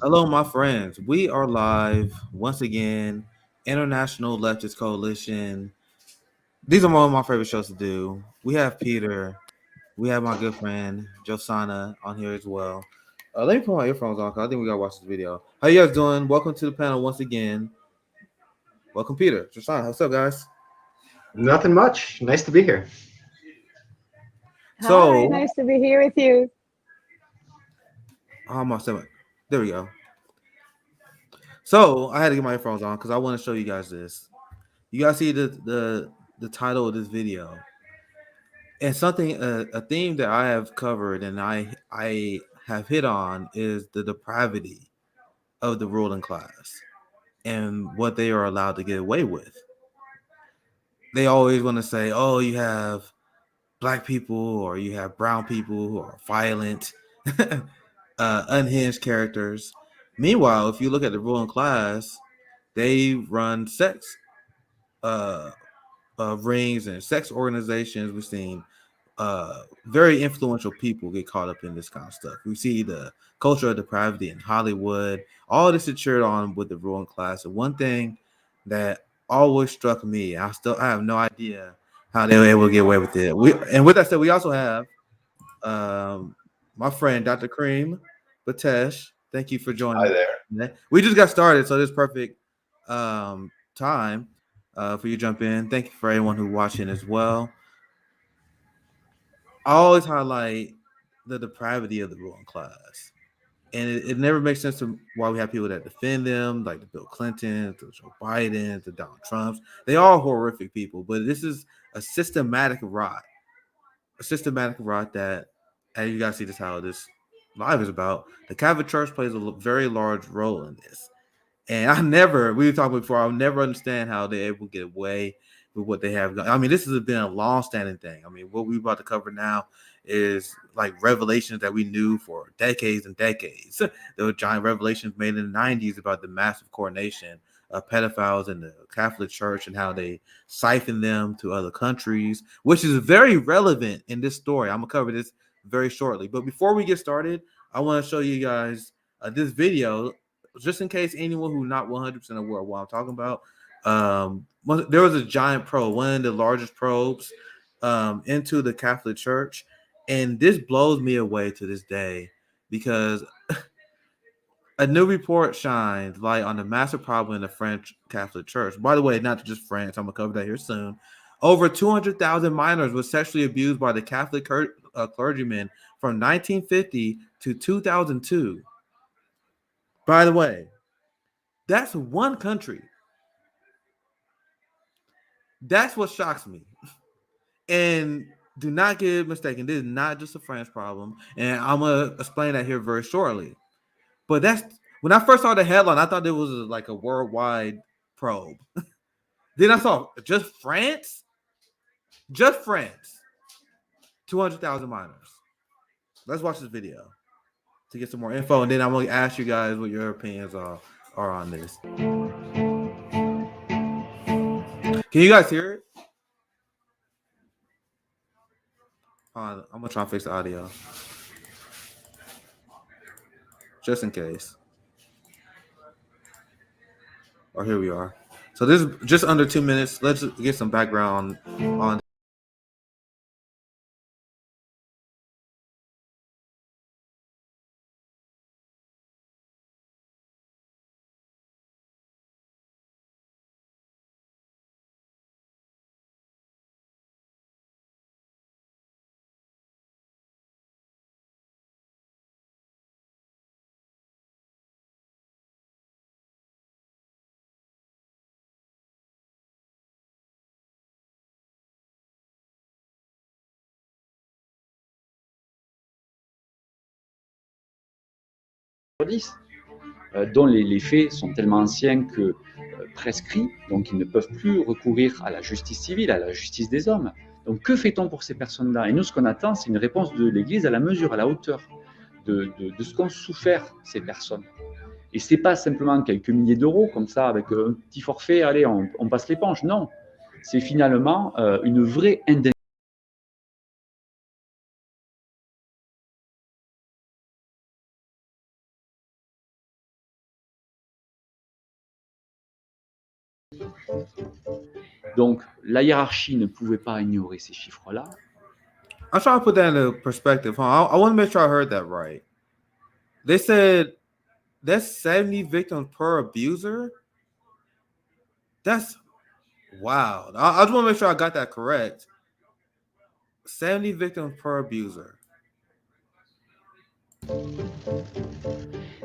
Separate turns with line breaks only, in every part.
Hello, my friends. We are live once again. International Leftist Coalition. These are one of my favorite shows to do. We have Peter. We have my good friend Josanna on here as well. Let me put my earphones on because I think we gotta watch this video. How you guys doing? Welcome to the panel once again. Welcome, Peter. Josanna, what's up, guys?
Nothing much. Nice to be here.
Hi,
So,
nice to be here with you.
almost there we go. So I had to get my earphones on because I want to show you guys this. You guys see the title of this video. And something a theme that I have covered and I have hit on is the depravity of the ruling class and what they are allowed to get away with. They always want to say, "Oh, you have black people or you have brown people who are violent, unhinged characters." Meanwhile, if you look at the ruling class, they run sex uh, rings and sex organizations. We've seen very influential people get caught up in this kind of stuff. We see the culture of depravity in Hollywood. All this is cheered on with the ruling class. And one thing that always struck me, I have no idea how they were able to get away with it. And with that said, we also have my friend Dr. Karim Bettache. Thank you for
Hi
joining
there.
us. We just got started, so this is perfect time for you to jump in. Thank you for everyone who's watching as well. I always highlight the depravity of the ruling class. And it never makes sense to why we have people that defend them, like the Bill Clintons, the Joe Bidens, the Donald Trumps. They are horrific people, but this is a systematic rot. A systematic rot that, as you guys see this how this live is about, the Catholic Church plays a very large role in this. And we were talking before, I'll never understand how they're able to get away with what they have. I mean, this has been a long-standing thing. I mean, what we're about to cover now is like revelations that we knew for decades and decades. There were giant revelations made in the 90s about the massive coronation of pedophiles in the Catholic Church and how they siphon them to other countries, which is very relevant in this story. I'm going to cover this very shortly. But before we get started, I want to show you guys this video just in case anyone who's not 100% aware of what I'm talking about. There was a giant probe, one of the largest probes into the Catholic Church, and this blows me away to this day because a new report shines light on the massive problem in the French Catholic Church. By the way, not just France, I'm gonna cover that here soon. Over 200,000 minors were sexually abused by the Catholic clergymen from 1950 to 2002. By the way, that's one country. That's what shocks me. And do not get mistaken, this is not just a French problem. And I'm going to explain that here very shortly. But that's when I first saw the headline, I thought it was like a worldwide probe. Then I saw just France, 200,000 minors. Let's watch this video to get some more info. And then I'm going to ask you guys what your opinions are on this. Can you guys hear it? I'm gonna try and fix the audio, just in case. Or here we are. So this is just under 2 minutes. Let's get some background on.
dont les faits sont tellement anciens que prescrits, donc ils ne peuvent plus recourir à la justice civile, à la justice des hommes. Donc que fait-on pour ces personnes-là? Et nous, ce qu'on attend, c'est une réponse de l'Église à la mesure, à la hauteur de ce qu'ont souffert ces personnes. Et ce n'est pas simplement quelques milliers d'euros, comme ça, avec un petit forfait, allez, on passe l'éponge. Non, c'est finalement une vraie indemnité. Donc, la hiérarchie ne pouvait pas ignorer ces chiffres-là.
I'm trying to put that into perspective. I want to make sure I heard that right. They said that's 70 victims per abuser. That's wow. I just want to make sure I got that correct. 70 victims per abuser.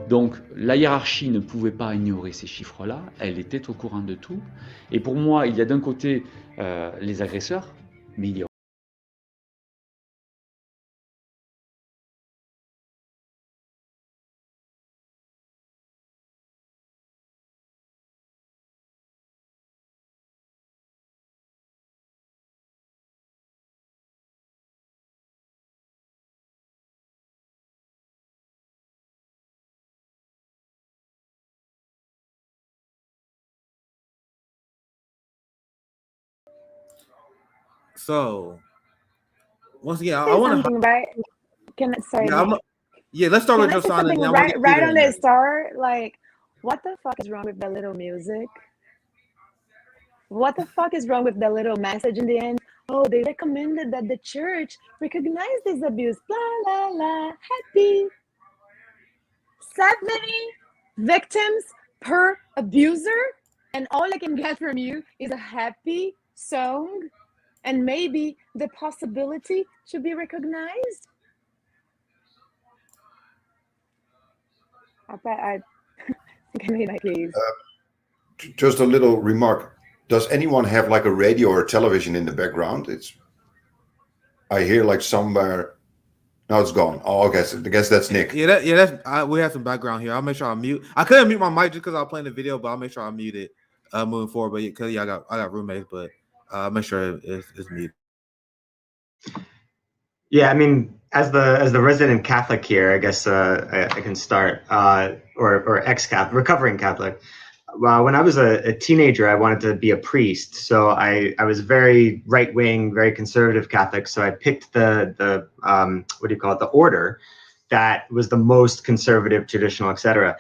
Donc, la hiérarchie ne pouvait pas ignorer ces chiffres-là, elle était au courant de tout. Et pour moi, il y a d'un côté les agresseurs, mais il y a
So once again, I
Say
want to
something right. Sorry.
yeah, let's start
Can
with
I say
Josanna.
something right on the start? Like, what the fuck is wrong with the little music? What the fuck is wrong with the little message in the end? Oh, they recommended that the church recognize this abuse. Blah, la, la. Happy. 70 victims per abuser? And all I can get from you is a happy song? And maybe the possibility to be recognized? I think I made my case.
Just a little remark. Does anyone have like a radio or television in the background? I hear like somewhere. No, it's gone. Oh, okay. So I guess that's Nick.
We have some background here. I'll make sure I mute. I couldn't mute my mic just because I was playing the video, but I'll make sure I mute it moving forward. But because I got roommates, but I'll make sure it's muted.
Yeah, I mean, as the resident Catholic here, I guess I can start, or ex-Catholic, recovering Catholic. When I was a teenager, I wanted to be a priest. So I was very right-wing, very conservative Catholic. So I picked the what do you call it, the order that was the most conservative, traditional, etc.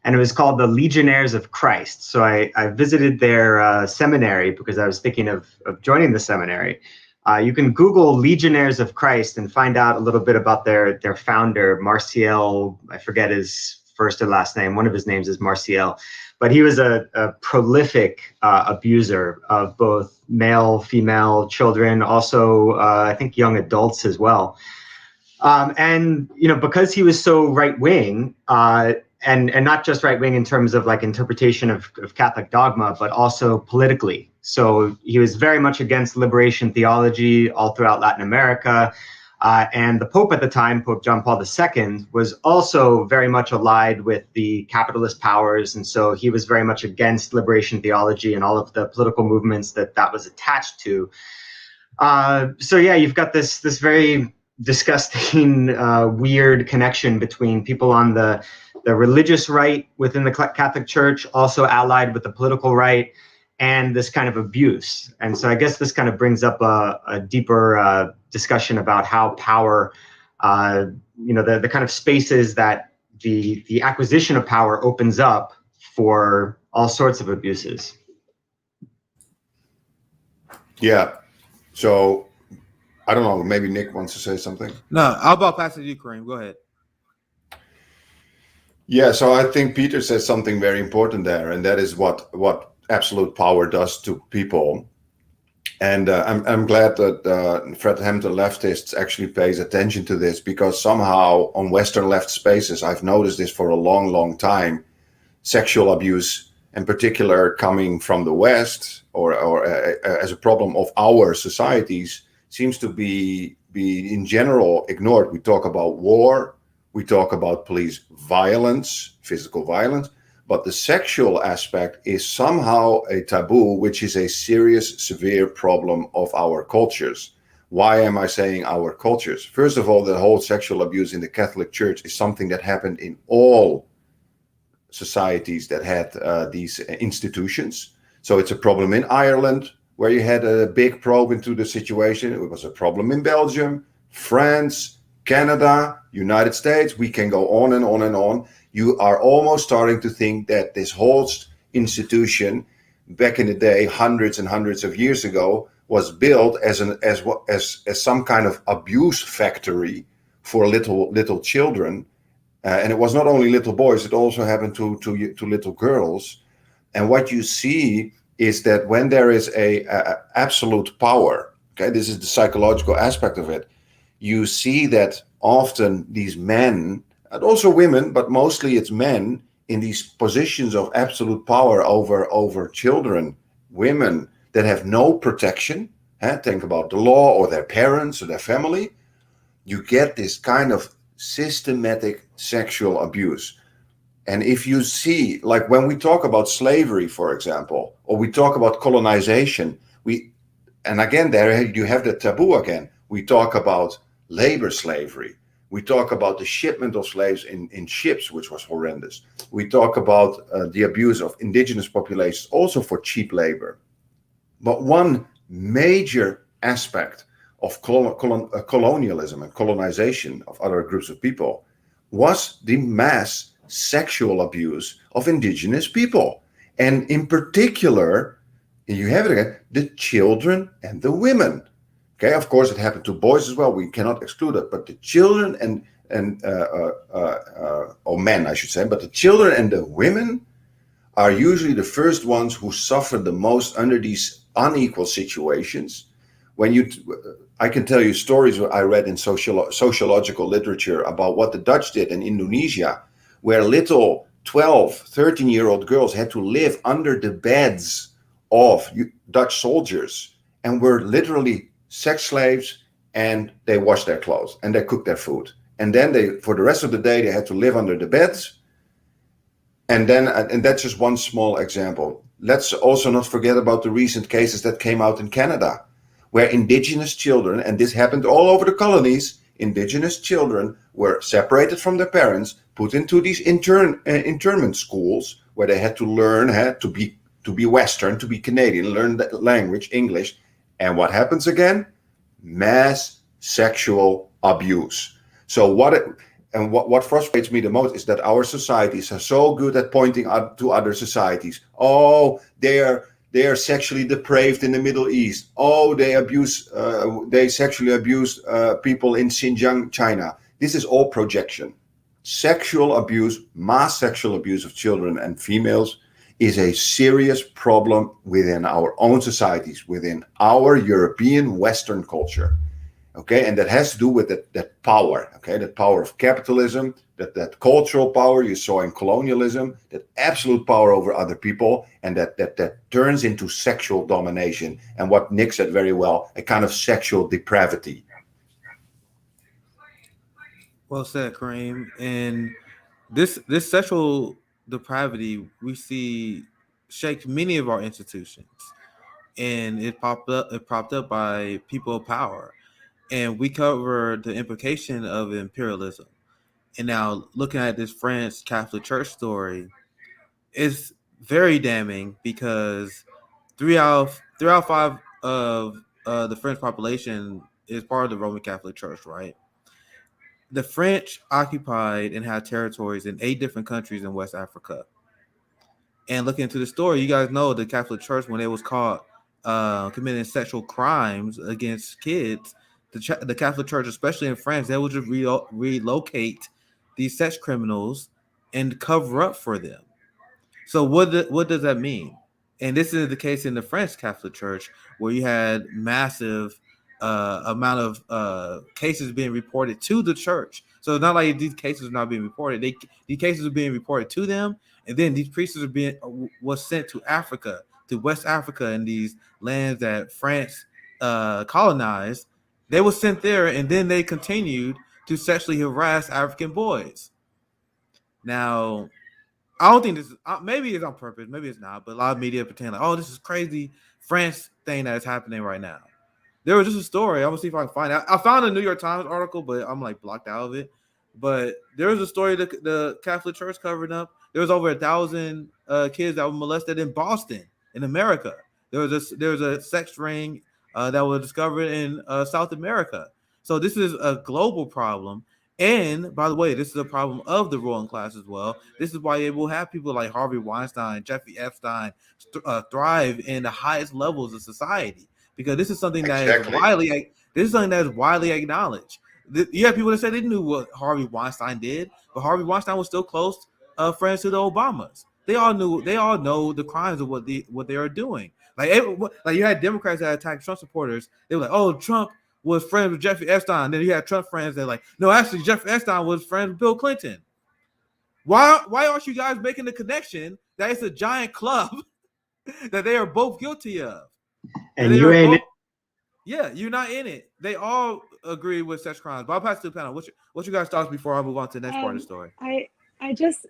And it was called the Legionnaires of Christ. So I visited their seminary because I was thinking of joining the seminary. You can Google Legionnaires of Christ and find out a little bit about their founder, Marcial. I forget his first or last name. One of his names is Marcial. But he was a prolific abuser of both male, female children, also I think young adults as well. And because he was so right wing, and not just right wing in terms of like interpretation of Catholic dogma, but also politically. So he was very much against liberation theology all throughout Latin America. And the Pope at the time, Pope John Paul II, was also very much allied with the capitalist powers. And so he was very much against liberation theology and all of the political movements that was attached to. So yeah, you've got this very disgusting, weird connection between people on the religious right within the Catholic Church, also allied with the political right, and this kind of abuse. And so I guess this kind of brings up a deeper discussion about how power, the kind of spaces that the acquisition of power opens up for all sorts of abuses.
Yeah. So I don't know, maybe Nick wants to say something.
No, I'll about pass it to you, Karim. Go ahead.
Yeah, so I think Peter says something very important there, and that is what absolute power does to people. And I'm glad that Fred Hampton Leftists actually pays attention to this, because somehow on Western left spaces, I've noticed this for a long, long time. Sexual abuse, in particular, coming from the West or as a problem of our societies, seems to be in general ignored. We talk about war, we talk about police violence, physical violence, but the sexual aspect is somehow a taboo, which is a serious, severe problem of our cultures. Why am I saying our cultures? First of all, the whole sexual abuse in the Catholic Church is something that happened in all societies that had these institutions. So it's a problem in Ireland, where you had a big probe into the situation. It was a problem in Belgium, France, Canada, United States. We can go on and on and on. You are almost starting to think that this whole institution back in the day, hundreds and hundreds of years ago, was built as some kind of abuse factory for little children, and it was not only little boys; it also happened to little girls. And what you see is that when there is a absolute power, okay, this is the psychological aspect of it. You see that often these men, and also women, but mostly it's men in these positions of absolute power over children, women that have no protection. Think about the law or their parents or their family. You get this kind of systematic sexual abuse. And if you see, like when we talk about slavery, for example, or we talk about colonization, and again, there you have the taboo again. We talk about labor slavery. We talk about the shipment of slaves in ships, which was horrendous. We talk about the abuse of indigenous populations, also for cheap labor. But one major aspect of colonialism and colonization of other groups of people was the mass sexual abuse of indigenous people. And in particular, you have it again, the children and the women. Okay, of course, it happened to boys as well. We cannot exclude it, but the children or men, I should say, but the children and the women are usually the first ones who suffer the most under these unequal situations. I can tell you stories I read in sociological literature about what the Dutch did in Indonesia, where little 12, 13-year-old girls had to live under the beds of Dutch soldiers and were literally sex slaves, and they washed their clothes and they cooked their food. And then for the rest of the day, they had to live under the beds. And that's just one small example. Let's also not forget about the recent cases that came out in Canada, where indigenous children, and this happened all over the colonies, indigenous children were separated from their parents, put into these internment schools where they had to learn to be Western, to be Canadian, learn the language, English. And what happens again? Mass sexual abuse. So what frustrates me the most is that our societies are so good at pointing out to other societies. Oh, they are sexually depraved in the Middle East. Oh, they sexually abuse people in Xinjiang, China. This is all projection. Sexual abuse, mass sexual abuse of children and females is a serious problem within our own societies, within our European Western culture. Okay, and that has to do with that power, okay, that power of capitalism, that cultural power you saw in colonialism, that absolute power over other people, and that turns into sexual domination, and what Nick said very well, a kind of sexual depravity.
Well said, Kareem. And this sexual depravity we see shakes many of our institutions, and it propped up by people of power. And we cover the implication of imperialism. And now looking at this French Catholic Church story, it's very damning because three out of five of the French population is part of the Roman Catholic Church, right? The French occupied and had territories in 8 different countries in West Africa. And looking into the story, you guys know the Catholic Church, when it was caught committing sexual crimes against kids, the Catholic Church, especially in France, they would just relocate these sex criminals and cover up for them. So what does that mean? And this is the case in the French Catholic Church, where you had massive amount of cases being reported to the church. So it's not like these cases are not being reported. These cases are being reported to them, and then these priests was sent to Africa, to West Africa, and these lands that France colonized. They were sent there, and then they continued to sexually harass African boys. Now, I don't think this is, maybe it's on purpose, maybe it's not, but a lot of media pretend like, oh, this is crazy France thing that is happening right now. There was just a story. I'm gonna see if I can find it. I found a New York Times article, but I'm like blocked out of it. But there was a story that the Catholic Church covered up. There was over 1,000 kids that were molested in Boston, in America. There was a sex ring that was discovered in South America. So this is a global problem, And by the way, this is a problem of the ruling class as well. This is why it will have people like Harvey Weinstein, Jeffrey Epstein thrive in the highest levels of society, because this is something that
Exactly.
is widely acknowledged. You have people that say they knew what Harvey Weinstein did, but Harvey Weinstein was still close friends to the Obamas. They all know the crimes of what they are doing. Like you had Democrats that attacked Trump supporters. They were like, "Oh, Trump was friends with Jeffrey Epstein." Then you had Trump friends that like, "No, actually, Jeffrey Epstein was friends with Bill Clinton." Why aren't you guys making the connection that it's a giant club that they are both guilty of?
And you ain't.
Yeah, you're not in it. They all agree with such crimes. But I'll pass to the panel. What's your guys' thoughts before I move on to the next part of the story?
I just,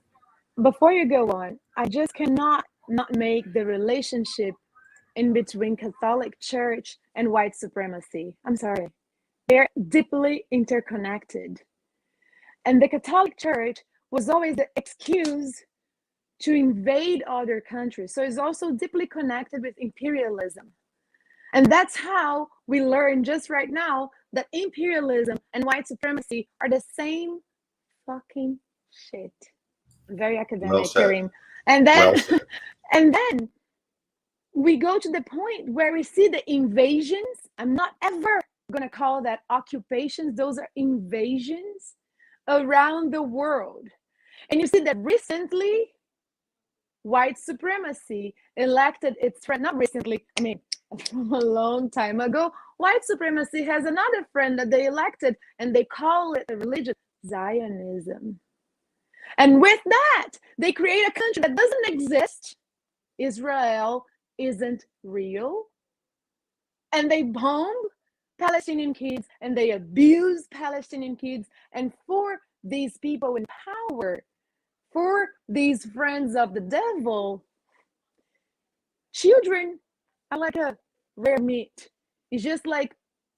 before you go on, I just cannot not make the relationship in between Catholic Church and white supremacy. I'm sorry. They're deeply interconnected. And the Catholic Church was always the excuse to invade other countries. So it's also deeply connected with imperialism. And that's how we learn just right now that imperialism and white supremacy are the same fucking shit. Very academic, Karim. And then, and then we go to the point where we see the invasions. I'm not ever gonna call that occupations. Those are invasions around the world. And you see that recently, white supremacy elected its friend, not recently, I mean, a long time ago, white supremacy has another friend that they elected, and they call it a religion, Zionism. And with that, they create a country that doesn't exist. Israel isn't real. And they bomb Palestinian kids, and they abuse Palestinian kids. And for these people in power, for these friends of the devil, children are like a rare meat. It's just like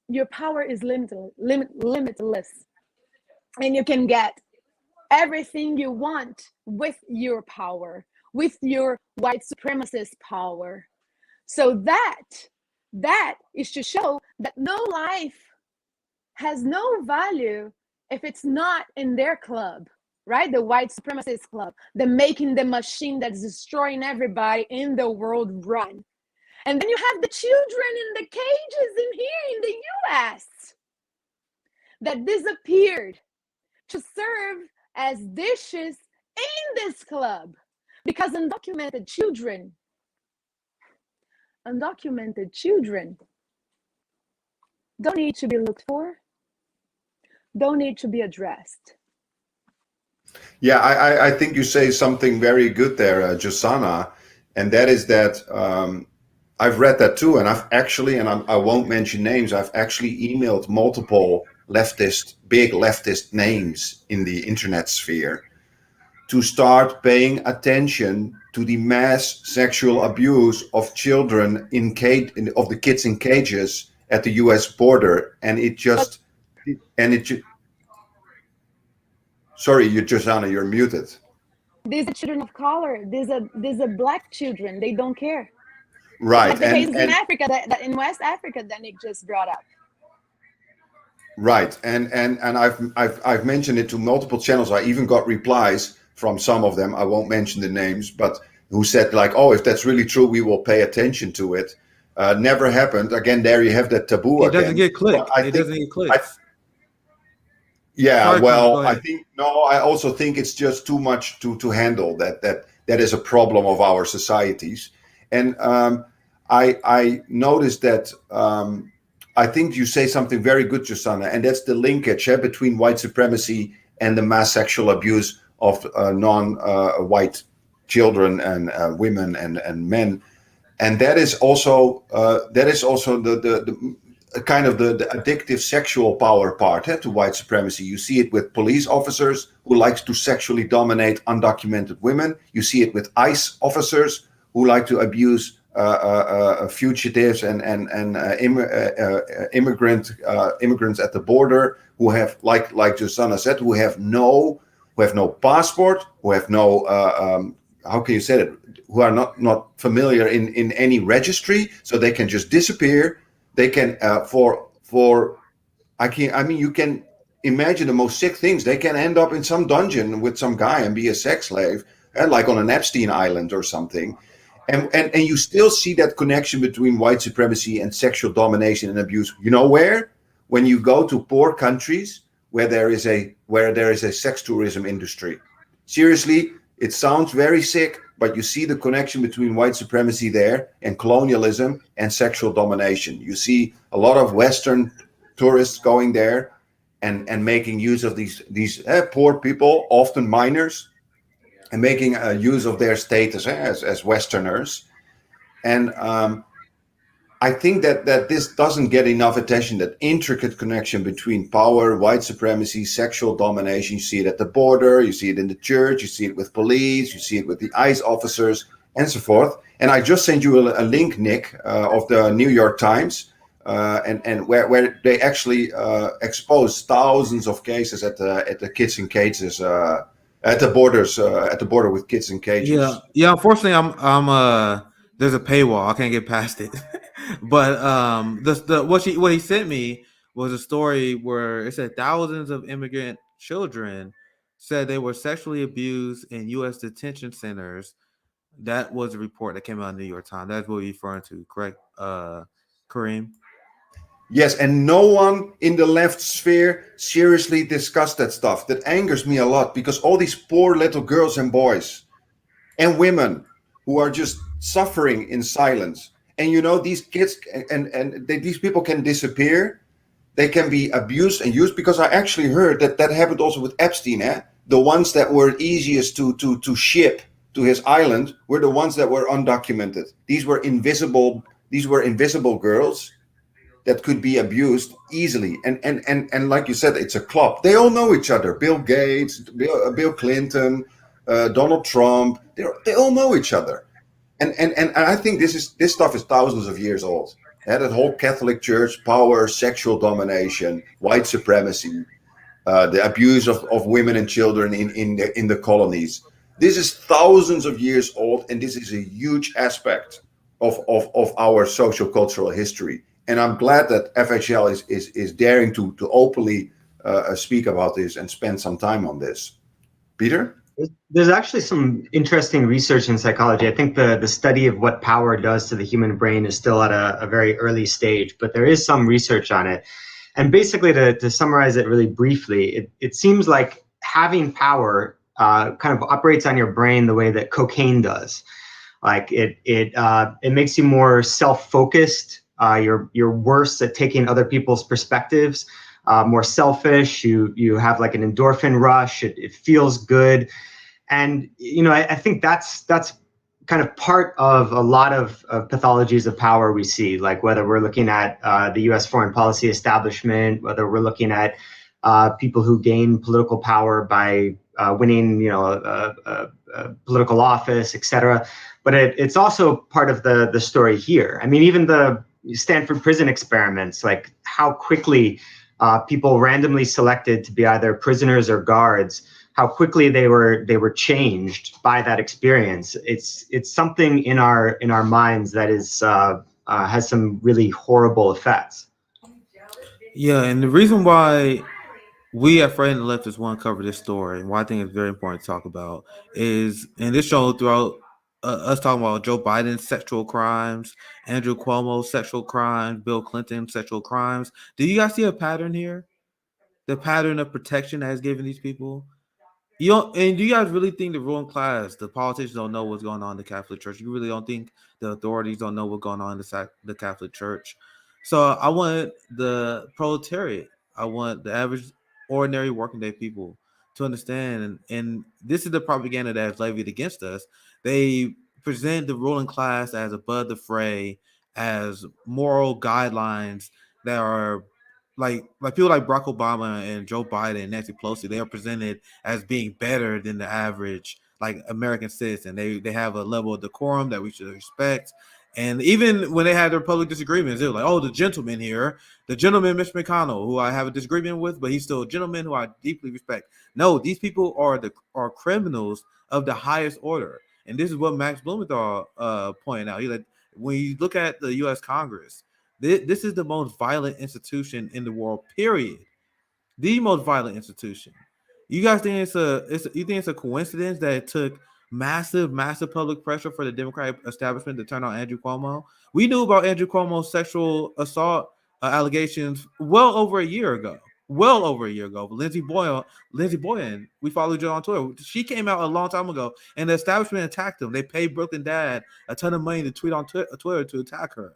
your power is limitless. And you can get everything you want with your power, with your white supremacist power. So that is to show that no life has no value if it's not in their club, right? The white supremacist club, the making the machine that's destroying everybody in the world run. And then you have the children in the cages in here in the US that disappeared to serve as dishes in this club, because undocumented children don't need to be looked for, don't need to be addressed.
Yeah, I think you say something very good there, Josanna, and that is that I've read that too, and I've actually, and I won't mention names, I've actually emailed multiple big leftist names in the internet sphere to start paying attention to the mass sexual abuse of children of the kids in cages at the US border. And sorry, Josanna, you're muted.
These are children of color. These are black children. They don't care.
Right.
Like the cases in Africa, that in West Africa that Nick just brought up.
Right. And I've mentioned it to multiple channels. I even got replies from some of them. I won't mention the names, but who said like, "Oh, if that's really true, we will pay attention to it." Never happened. Again, there you have that taboo.
It doesn't get clicked. It doesn't get clicked.
Yeah, well, I also think it's just too much to handle. That is a problem of our societies. And I noticed that I think you say something very good, Josanna, and that's the linkage between white supremacy and the mass sexual abuse of non-white children and women and men. And that is also the kind of the addictive sexual power part to white supremacy. You see it with police officers who like to sexually dominate undocumented women. You see it with ICE officers who like to abuse fugitives and immigrants at the border, who have, like Josanna said, who have no passport, who have no how can you say it? Who are not familiar in any registry, so they can just disappear. They can you can imagine the most sick things. They can end up in some dungeon with some guy and be a sex slave, like on an Epstein Island or something. And you still see that connection between white supremacy and sexual domination and abuse. You know where? When you go to poor countries where there is a sex tourism industry. Seriously, it sounds very sick, but you see the connection between white supremacy there and colonialism and sexual domination. You see a lot of Western tourists going there and making use of these poor people, often minors, and making use of their status as Westerners. And I think that this doesn't get enough attention, that intricate connection between power, white supremacy, sexual domination. You see it at the border, you see it in the church, you see it with police, you see it with the ICE officers, and so forth. And I just sent you a link, Nick, of the New York Times, and where they actually expose thousands of cases at the kids in cages, at the border with kids in cages.
Yeah. Unfortunately, I'm there's a paywall. I can't get past it. But what he sent me was a story where it said thousands of immigrant children said they were sexually abused in U.S. detention centers. That was a report that came out in the New York Times. That's what you're referring to, correct, Kareem?
Yes, and no one in the left sphere seriously discussed that stuff. That angers me a lot, because all these poor little girls and boys and women who are just suffering in silence. And these kids these people can disappear. They can be abused and used, because I actually heard that happened also with Epstein. The ones that were easiest to ship to his island were the ones that were undocumented. These were invisible girls that could be abused easily. And like you said, it's a club. They all know each other. Bill Gates, Bill Clinton, Donald Trump, they all know each other. And I think this stuff is thousands of years old. That whole Catholic Church, power, sexual domination, white supremacy, the abuse of women and children in the colonies. This is thousands of years old, and this is a huge aspect of our social cultural history. And I'm glad that FHL is daring to openly speak about this and spend some time on this. Peter?
There's actually some interesting research in psychology. I think the study of what power does to the human brain is still at a very early stage, but there is some research on it. And basically, to summarize it really briefly, it seems like having power kind of operates on your brain the way that cocaine does. Like it makes you more self-focused. You're worse at taking other people's perspectives, more selfish. You have like an endorphin rush. It feels good. And, I think that's kind of part of a lot of pathologies of power we see, like whether we're looking at the U.S. foreign policy establishment, whether we're looking at people who gain political power by winning, a political office, et cetera. But it's also part of the story here. I mean, even the Stanford prison experiments, like how quickly people randomly selected to be either prisoners or guards, how quickly they were changed by that experience. It's something in our minds that is has some really horrible effects.
Yeah, and the reason why we at Fred and the Leftists want to cover this story, and why I think it's very important to talk about, is in this show throughout us talking about Joe Biden's sexual crimes, Andrew Cuomo's sexual crimes, Bill Clinton's sexual crimes. Do you guys see a pattern here? The pattern of protection that is given these people? And do you guys really think the ruling class, the politicians, don't know what's going on in the Catholic Church? You really don't think the authorities don't know what's going on in the Catholic Church? So I want the proletariat, I want the average, ordinary working day people to understand, and this is the propaganda that is levied against us. They present the ruling class as above the fray, as moral guidelines that are like people like Barack Obama and Joe Biden and Nancy Pelosi. They are presented as being better than the average American citizen. They have a level of decorum that we should respect. And even when they had their public disagreements, they were like, "Oh, the gentleman here, the gentleman Mitch McConnell, who I have a disagreement with, but he's still a gentleman who I deeply respect." No, these people are criminals of the highest order, and this is what Max Blumenthal pointed out. He like, when you look at the U.S. Congress, this is the most violent institution in the world, period. the most violent institution. You guys think you think it's a coincidence that it took massive public pressure for the Democratic establishment to turn on Andrew Cuomo? We knew about Andrew Cuomo's sexual assault allegations well over a year ago. Lindsey Boyan, we followed you on Twitter. She came out a long time ago, and the establishment attacked him. They paid Brooklyn Dad a ton of money to tweet on Twitter to attack her.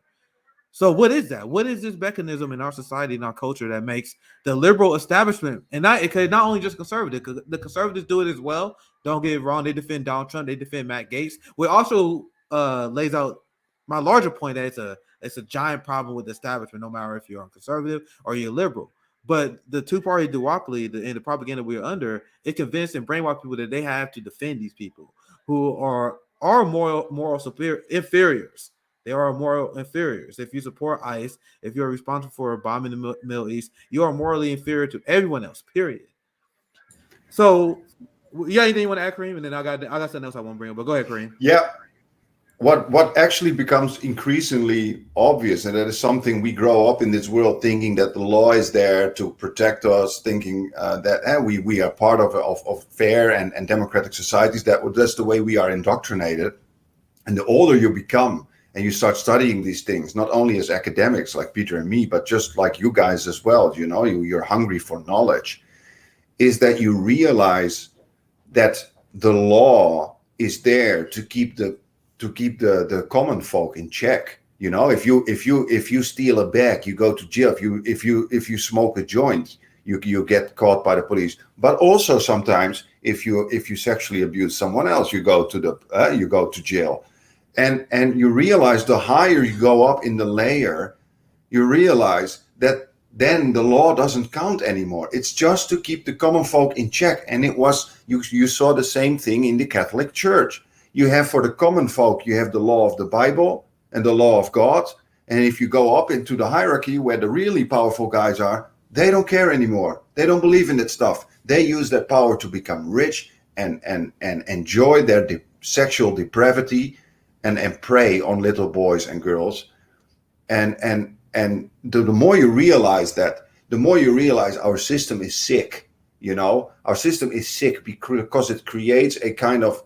So what is that? What is this mechanism in our society and our culture that makes the liberal establishment, and not only just conservative, because the conservatives do it as well. Don't get it wrong. They defend Donald Trump. They defend Matt Gaetz. Which also lays out my larger point that it's a giant problem with the establishment, no matter if you're a conservative or you're liberal. But the two-party duopoly and the propaganda we're under, it convinced and brainwashed people that they have to defend these people who are moral inferiors. They are moral inferiors. If you support ICE, if you're responsible for bombing the Middle East, you are morally inferior to everyone else, period. So, anything you want to add, Kareem? And then I got something else I want to bring up, but go ahead, Kareem.
Yeah. What actually becomes increasingly obvious, and that is something we grow up in this world thinking that the law is there to protect us, thinking that we are part of fair and democratic societies. That's the way we are indoctrinated. And the older you become, and you start studying these things, not only as academics like Peter and me, but just like you guys as well, you're hungry for knowledge, is that you realize that the law is there to keep the common folk in check. If you steal a bag, you go to jail. If you smoke a joint, you get caught by the police. But also sometimes if you sexually abuse someone else, you go to jail. And you realize the higher you go up in the layer, you realize that then the law doesn't count anymore. It's just to keep the common folk in check. And you saw the same thing in the Catholic Church. You have for the common folk, you have the law of the Bible and the law of God. And if you go up into the hierarchy where the really powerful guys are, they don't care anymore. They don't believe in that stuff. They use that power to become rich and enjoy their sexual depravity and prey on little boys and girls. And the more you realize that, the more you realize our system is sick. Our system is sick because it creates a kind of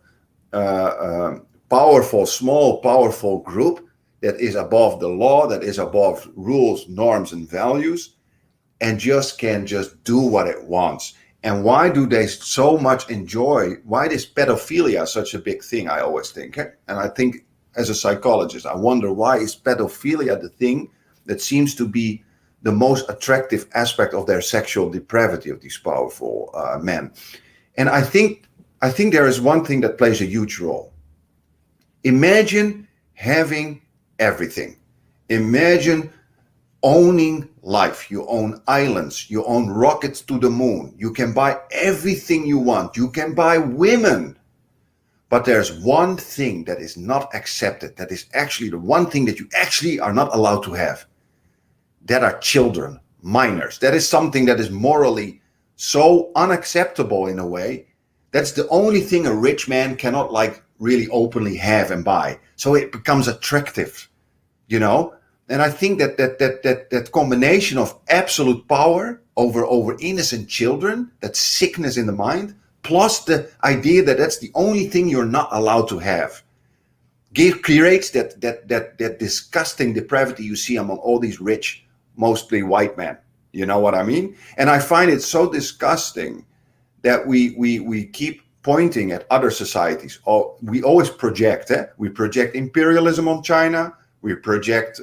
small powerful group that is above the law, that is above rules, norms, and values, and can do what it wants. And why do they so much enjoy? Why is pedophilia such a big thing? I always think, and I think as a psychologist, I wonder, why is pedophilia the thing that seems to be the most attractive aspect of their sexual depravity of these powerful men? And I think there is one thing that plays a huge role. Imagine having everything. Imagine owning life. You own islands. You own rockets to the moon. You can buy everything you want. You can buy women. But there's one thing that is not accepted. That is actually the one thing that you actually are not allowed to have. That are children, minors. That is something that is morally so unacceptable in a way. That's the only thing a rich man cannot really openly have and buy. So it becomes attractive, And I think that combination of absolute power over innocent children, that sickness in the mind, plus the idea that that's the only thing you're not allowed to have, creates that disgusting depravity you see among all these rich, mostly white men. You know what I mean? And I find it so disgusting that we keep pointing at other societies. We always project. We project imperialism on China. We project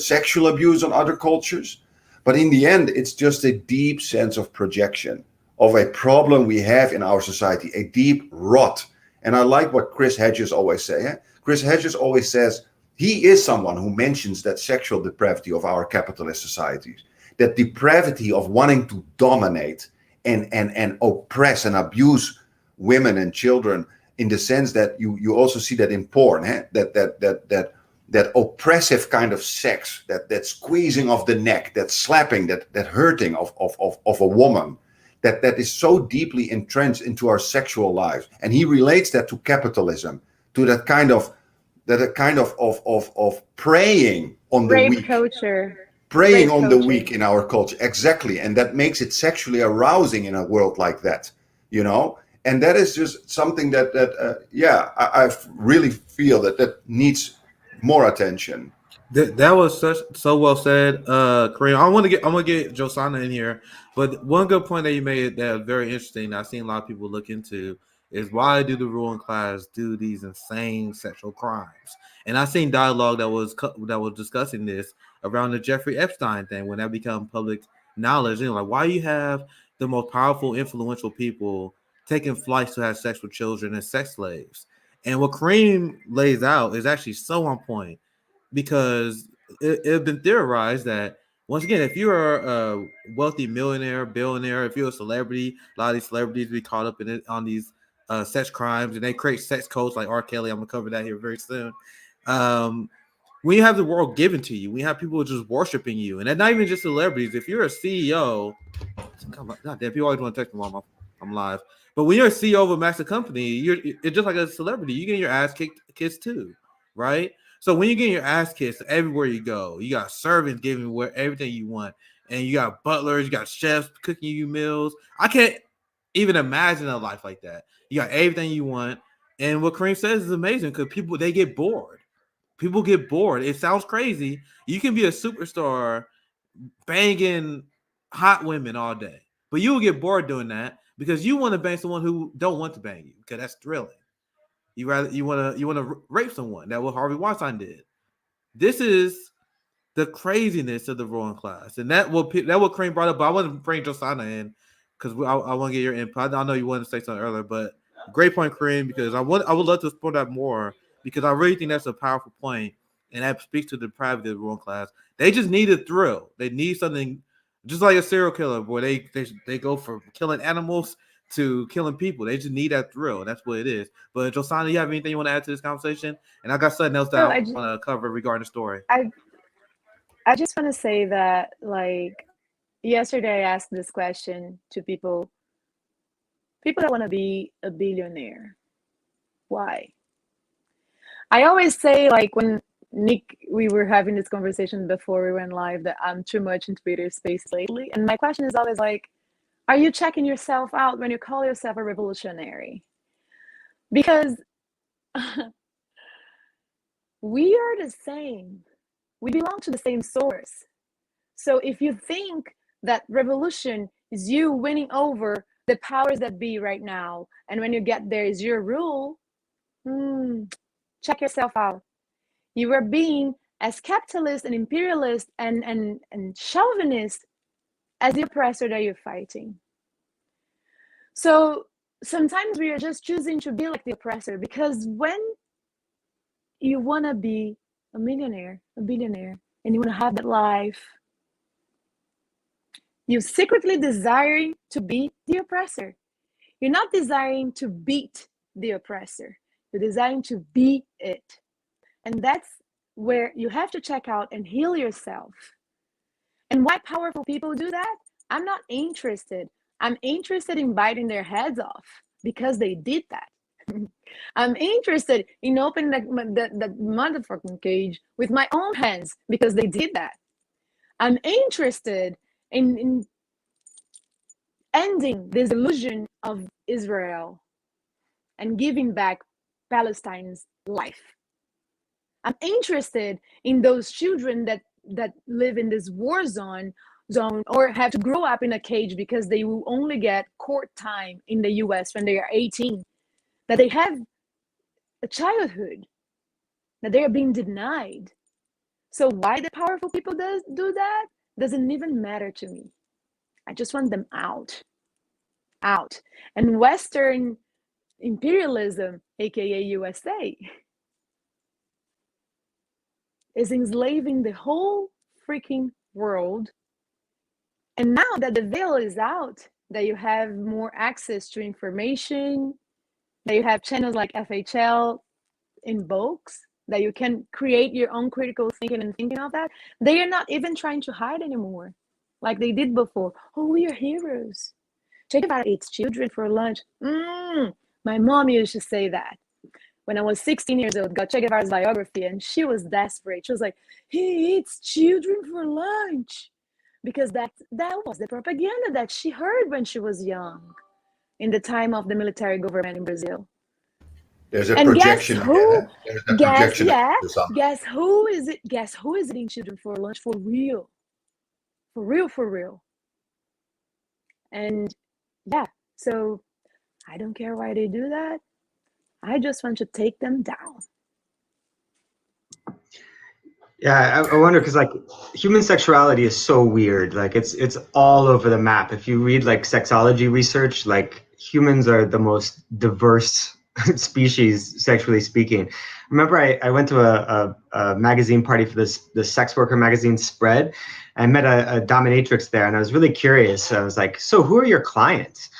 sexual abuse on other cultures. But in the end, it's just a deep sense of projection of a problem we have in our society, a deep rot. And I like what Chris Hedges always say. Chris Hedges always says, he is someone who mentions that sexual depravity of our capitalist societies, that depravity of wanting to dominate and oppress and abuse women and children, in the sense that you also see that in porn, that oppressive kind of sex, that squeezing of the neck, that slapping, that hurting of a woman, that is so deeply entrenched into our sexual lives. And he relates that to capitalism, to that kind of preying on the
Rape
weak.
culture.
preying
Rape
on the
culture.
weak in our culture. Exactly. And that makes it sexually arousing in a world like that, you know? And that is just something that I really feel that needs more attention.
That was so well said, Kareem. I'm gonna get Josanna in here, but one good point that you made that was very interesting, I've seen a lot of people look into, is why do the ruling class do these insane sexual crimes? And I've seen dialogue that was discussing this around the Jeffrey Epstein thing when that become public knowledge. Like, why you have the most powerful, influential people taking flights to have sex with children and sex slaves? And what Kareem lays out is actually so on point, because it's been theorized that, once again, if you're a wealthy millionaire, billionaire, if you're a celebrity, a lot of these celebrities be caught up in it on these sex crimes, and they create sex codes like R. Kelly. I'm gonna cover that here very soon. When you have the world given to you, we have people just worshiping you, and that's not even just celebrities. If you're a CEO, God damn, people always want to text me while I'm live. But when you're a CEO of a massive company, it's just like a celebrity. You get your ass kissed too, right? So when you get your ass kissed everywhere you go, you got servants giving you everything you want, and you got butlers, you got chefs cooking you meals. I can't even imagine a life like that. You got everything you want, and what Kareem says is amazing, because people, they get bored. People get bored. It sounds crazy. You can be a superstar banging hot women all day, but you will get bored doing that because you want to bang someone who don't want to bang you, because that's thrilling. You want to rape someone. That's what Harvey Weinstein did. This is the craziness of the ruling class, and that what Crane brought up. But I want to bring Josanna in because I want to get your input. I know you wanted to say something earlier, but great point, Crane, because I would love to explore that more, because I really think that's a powerful point, and that speaks to the depravity of the ruling class. They just need a thrill. They need something, just like a serial killer, where they go from killing animals to killing people. They just need that thrill. That's what it is. But Josanna, you have anything you want to add to this conversation? And I got something else that I want to cover regarding the story.
I just want to say that, like, yesterday I asked this question to people that want to be a billionaire. Why? I always say, like, when Nick, we were having this conversation before we went live, that I'm too much in Twitter space lately. And my question is always like, are you checking yourself out when you call yourself a revolutionary? Because we are the same. We belong to the same source. So if you think that revolution is you winning over the powers that be right now, and when you get there is your rule, check yourself out. You are being as capitalist and imperialist and chauvinist as the oppressor that you're fighting. So sometimes we are just choosing to be like the oppressor, because when you want to be a millionaire, a billionaire, and you want to have that life, you're secretly desiring to be the oppressor. You're not desiring to beat the oppressor. You're desiring to be it. And that's where you have to check out and heal yourself. And why powerful people do that? I'm not interested. I'm interested in biting their heads off because they did that. I'm interested in opening that motherfucking cage with my own hands because they did that. I'm interested in ending this illusion of Israel and giving back Palestine's life. I'm interested in those children that live in this war zone or have to grow up in a cage because they will only get court time in the US when they are 18, that they have a childhood, that they are being denied. So why the powerful people do that doesn't even matter to me. I just want them out. And Western imperialism, aka USA, is enslaving the whole freaking world. And now that the veil is out, that you have more access to information, that you have channels like FHL in books, that you can create your own critical thinking and thinking of that, they are not even trying to hide anymore like they did before. Oh, we are heroes. Check about its children for lunch. My mom used to say that. when I was 16 years old, got Che Guevara's biography, and she was desperate. She was like, he eats children for lunch. Because that was the propaganda that she heard when she was young, in the time of the military government in Brazil.
There's a
And
projection.
guess who?
There's a projection.
Guess who is it? Guess who is eating children for lunch for real? For real. And yeah, so I don't care why they do that. I just want to take them down.
Yeah, I wonder, because like human sexuality is so weird. Like it's all over the map. If you read like sexology research, like humans are the most diverse species, sexually speaking. Remember, I went to a magazine party for the sex worker magazine Spread. I met a dominatrix there, and I was really curious. I was like, "So, who are your clients?"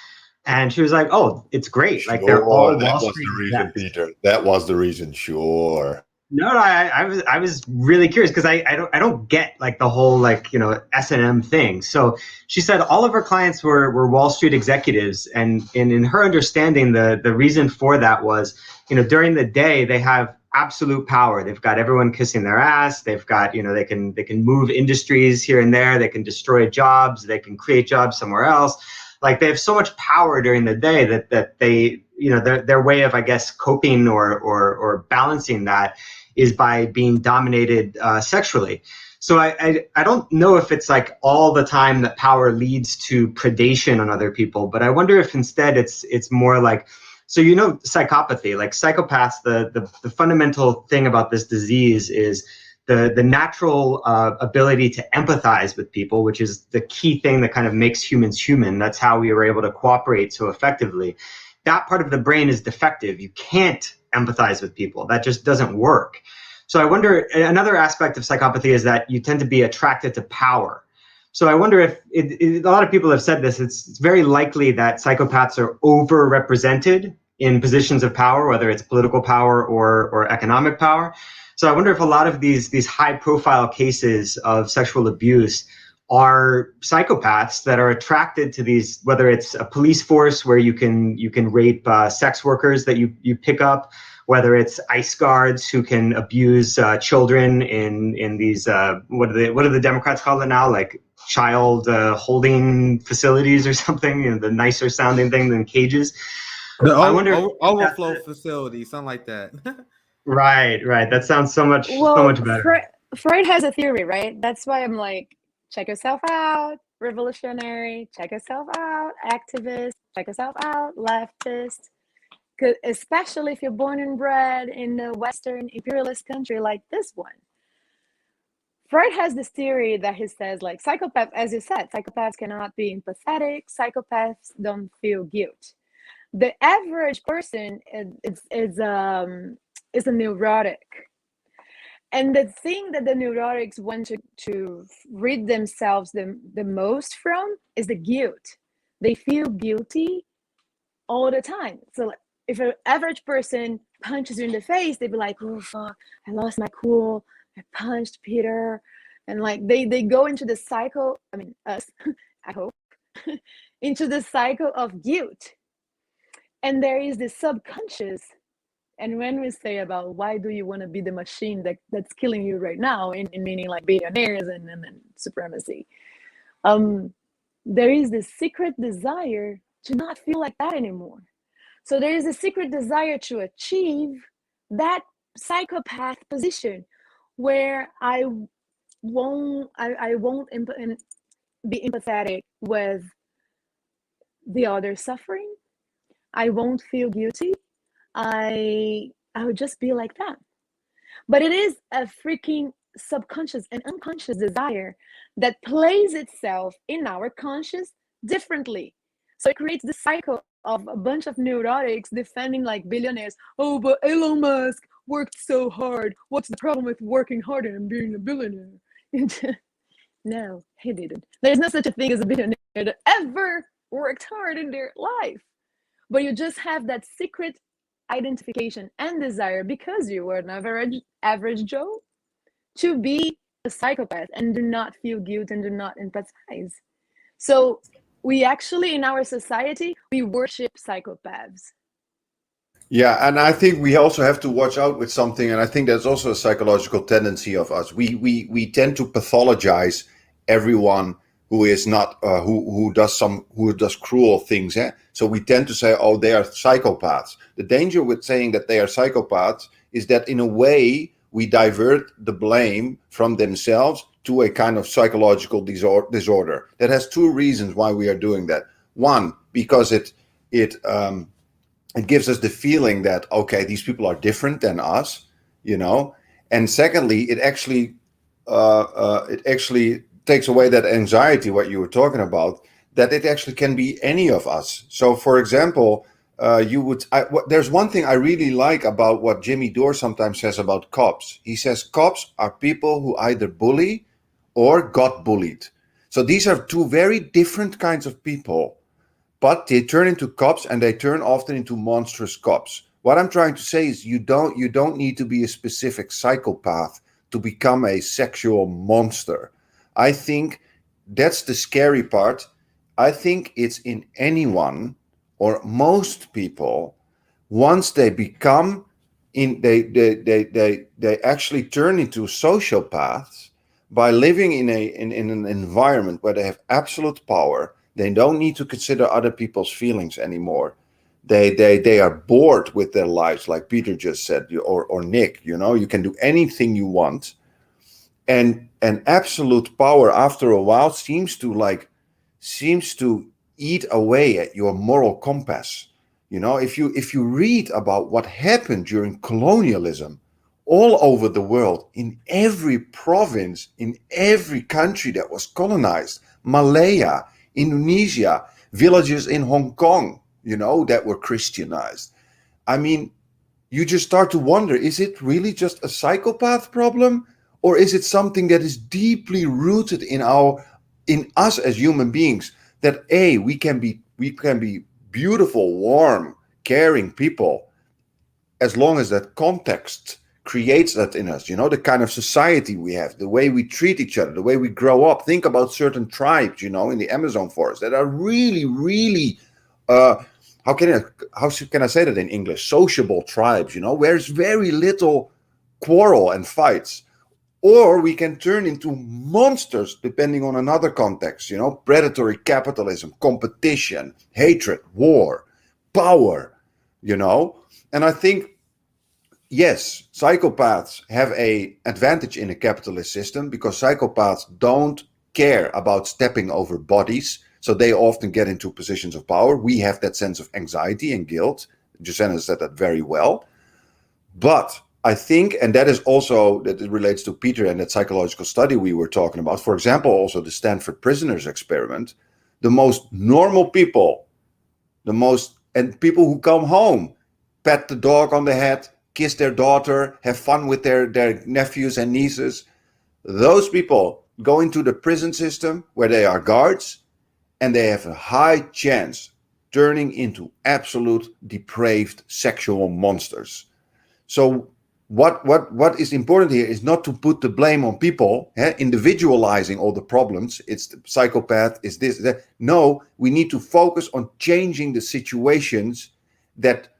And she was like, "Oh, it's great. Like they're all
that
Wall
was
Street
the reason,
execs."
Peter. That was the reason. Sure.
No, I was really curious, because I don't get like the whole like, you know, S&M thing. So she said all of her clients were Wall Street executives, and in her understanding, the reason for that was, you know, during the day they have absolute power. They've got everyone kissing their ass. They've got, you know, they can move industries here and there. They can destroy jobs. They can create jobs somewhere else. Like they have so much power during the day that they, you know, their way of, I guess, coping or balancing that is by being dominated sexually. So I don't know if it's like all the time that power leads to predation on other people, but I wonder if instead it's more like, so, you know, psychopathy, like psychopaths, the fundamental thing about this disease is the natural ability to empathize with people, which is the key thing that kind of makes humans human. That's how we were able to cooperate so effectively. That part of the brain is defective. You can't empathize with people. That just doesn't work. So I wonder, another aspect of psychopathy is that you tend to be attracted to power. So I wonder if a lot of people have said this, it's very likely that psychopaths are overrepresented in positions of power, whether it's political power or economic power. So I wonder if a lot of these high profile cases of sexual abuse are psychopaths that are attracted to these, whether it's a police force where you can rape sex workers that you pick up, whether it's ICE guards who can abuse children in these what do the Democrats call it now, like child holding facilities or something, you know, the nicer sounding thing than cages.
The
I wonder
overflow facility, something like that.
Right. That sounds so much better.
Freud has a theory, right? That's why I'm like, check yourself out, revolutionary, check yourself out, activist, check yourself out, leftist. Because especially if you're born and bred in a Western imperialist country like this one. Freud has this theory that he says, like, psychopaths, as you said, psychopaths cannot be empathetic, psychopaths don't feel guilt. The average person is a neurotic. And the thing that the neurotics want to rid themselves the most from is the guilt. They feel guilty all the time. So if an average person punches you in the face, they'd be like, oh, fuck, I lost my cool, I punched Peter. And like they go into the cycle, I mean, us, I hope, into the cycle of guilt. And there is this subconscious. And when we say about why do you want to be the machine that's killing you right now, in meaning like billionaires and supremacy, there is this secret desire to not feel like that anymore. So there is a secret desire to achieve that psychopath position where I won't be empathetic with the other suffering. I won't feel guilty. I would just be like that. But it is a freaking subconscious and unconscious desire that plays itself in our conscious differently. So it creates this cycle of a bunch of neurotics defending like billionaires. Oh, but Elon Musk worked so hard. What's the problem with working harder and being a billionaire? No, he didn't. There's no such a thing as a billionaire that ever worked hard in their life. But you just have that secret identification and desire, because you were an average Joe, to be a psychopath and do not feel guilt and do not empathize. So we actually, in our society, we worship psychopaths.
Yeah, and I think we also have to watch out with something, and I think that's also a psychological tendency of us. We tend to pathologize everyone who is not who does cruel things. Eh? So we tend to say, oh, they are psychopaths. The danger with saying that they are psychopaths is that in a way we divert the blame from themselves to a kind of psychological disorder. That has two reasons why we are doing that. One, because it gives us the feeling that, okay, these people are different than us, you know. And secondly, it actually takes away that anxiety, what you were talking about, that it actually can be any of us. So for example, there's one thing I really like about what Jimmy Dore sometimes says about cops. He says cops are people who either bully or got bullied. So these are two very different kinds of people, but they turn into cops, and they turn often into monstrous cops. What I'm trying to say is you don't need to be a specific psychopath to become a sexual monster. I think that's the scary part. I think it's in anyone or most people, once they become they actually turn into sociopaths by living in an environment where they have absolute power. They don't need to consider other people's feelings anymore. They are bored with their lives, like Peter just said, or Nick. You know, you can do anything you want, and absolute power after a while seems to eat away at your moral compass. You know, if you read about what happened during colonialism all over the world, in every province, in every country that was colonized, Malaya, Indonesia, villages in Hong Kong, you know, that were Christianized. I mean, you just start to wonder, is it really just a psychopath problem, or is it something that is deeply rooted in us as human beings, that we can be beautiful, warm, caring people, as long as that context creates that in us, you know, the kind of society we have, the way we treat each other, the way we grow up. Think about certain tribes, you know, in the Amazon forest that are really, really how can I say that in English? Sociable tribes, you know, where there's very little quarrel and fights. Or we can turn into monsters depending on another context, you know, predatory capitalism, competition, hatred, war, power, you know. And I think, yes, psychopaths have an advantage in a capitalist system because psychopaths don't care about stepping over bodies. So they often get into positions of power. We have that sense of anxiety and guilt. Josanna said that very well. But I think, and that is also, that it relates to Peter and that psychological study we were talking about. For example, also the Stanford prisoners experiment. The most normal people, and people who come home, pat the dog on the head, kiss their daughter, have fun with their nephews and nieces. Those people go into the prison system where they are guards, and they have a high chance turning into absolute depraved sexual monsters. So what is important here is not to put the blame on people, individualizing all the problems. It's the psychopath, is this, that. No, we need to focus on changing the situations that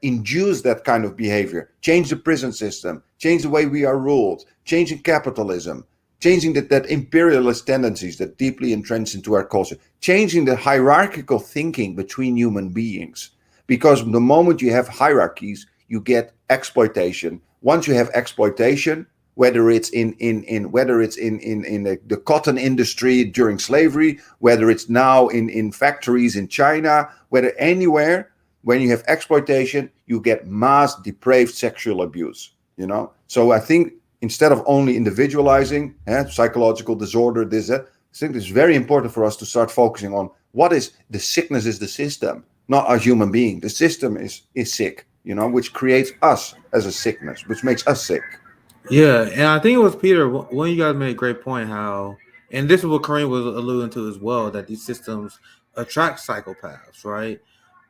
induce that kind of behavior. Change the prison system, change the way we are ruled, changing capitalism, changing that imperialist tendencies that deeply entrenched into our culture, changing the hierarchical thinking between human beings. Because the moment you have hierarchies, you get exploitation. Once you have exploitation, whether it's in the cotton industry during slavery, whether it's now in factories in China, whether anywhere, when you have exploitation, you get mass depraved sexual abuse. You know, so I think instead of only individualizing psychological disorder, this, that, I think it's very important for us to start focusing on what is the sickness is the system, not our human being. The system is sick, you know, which creates us as a sickness, which makes us sick.
Yeah, and I think it was Peter. One of you guys made a great point. How, and this is what Kareem was alluding to as well, that these systems attract psychopaths, right?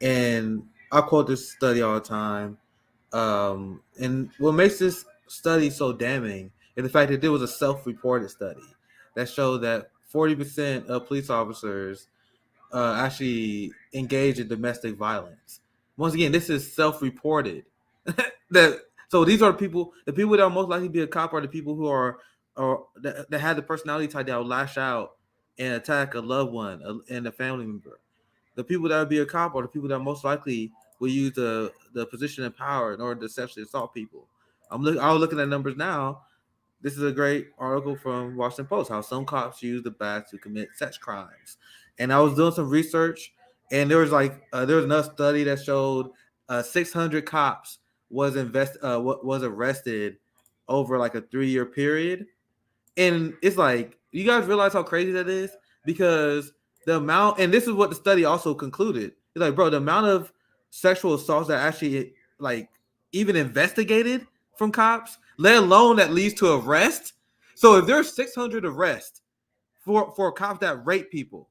And I quote this study all the time. And what makes this study so damning is the fact that there was a self-reported study that showed that 40% of police officers actually engage in domestic violence. Once again, this is self-reported. So these are the people that are most likely to be a cop are the people who are or that have the personality type that will lash out and attack a loved one and a family member. The people that would be a cop are the people that most likely will use the position of power in order to sexually assault people. I was looking at numbers now. This is a great article from Washington Post, how some cops use the badge to commit sex crimes. And I was doing some research, and there was another study that showed 600 cops was arrested over like a 3-year period. And it's like, you guys realize how crazy that is? Because the amount, and this is what the study also concluded. It's like, bro, the amount of sexual assaults that actually like even investigated from cops, let alone that leads to arrest. So if there's 600 arrests for cops that rape people,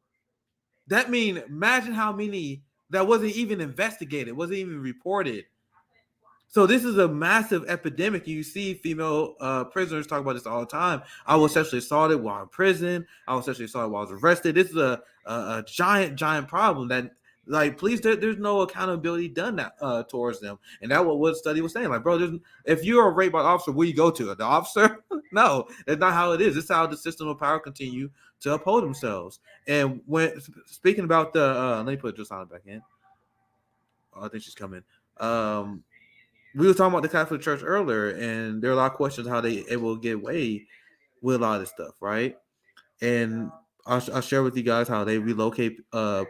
that means imagine how many that wasn't even investigated, wasn't even reported. So this is a massive epidemic. You see female prisoners talk about this all the time. I was sexually assaulted while in prison. I was sexually assaulted while I was arrested. This is a giant problem that, like, please, there's no accountability done that towards them. And that what the study was saying. Like, bro, if you're raped by an officer, where you go to? The officer? No, that's not how it is. This is how the system of power continue to uphold themselves. And when speaking about let me put Josanna back in. Oh, I think she's coming. We were talking about the Catholic Church earlier, and there are a lot of questions how they able to get away with a lot of this stuff, right? And I'll share with you guys how they relocate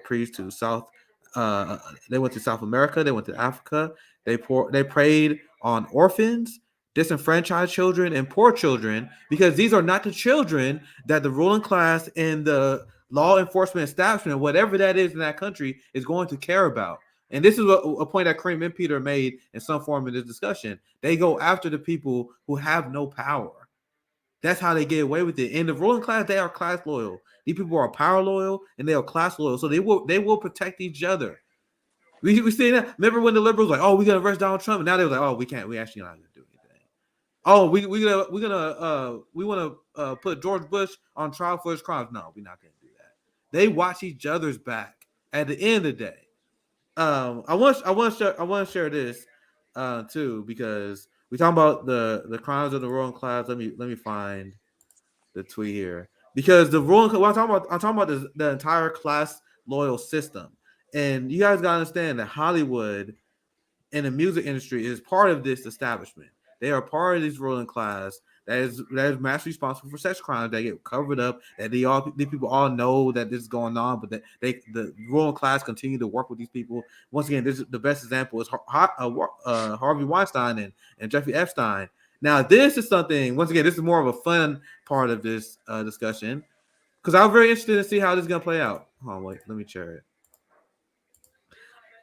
priests to South. They went to South America. They went to Africa. They preyed on orphans, disenfranchised children, and poor children, because these are not the children that the ruling class and the law enforcement establishment, whatever that is in that country, is going to care about. And this is a point that Karim Bettache made in some form in this discussion. They go after the people who have no power. That's how they get away with it. In the ruling class, they are class loyal. These people are power loyal and they are class loyal. So they will protect each other. We see that. Remember when the liberals were like, oh, we're gonna arrest Donald Trump, and now they're like, oh, we can't. We actually not gonna do anything. Oh, we want to put George Bush on trial for his crimes. No, we're not gonna do that. They watch each other's back. At the end of the day. I want to share this too, because we talking about the crimes of the ruling class. Let me find the tweet here, because the ruling. What I'm talking about the entire class loyal system, and you guys gotta understand that Hollywood and the music industry is part of this establishment. They are part of this ruling class that is massively responsible for sex crimes that get covered up. That these people all know that this is going on, but that the ruling class continue to work with these people. Once again, this is the best example is Harvey Weinstein and Jeffrey Epstein. Now, this is something. Once again, this is more of a fun part of this discussion, because I'm very interested to see how this is gonna play out. Hold on, wait, let me share it.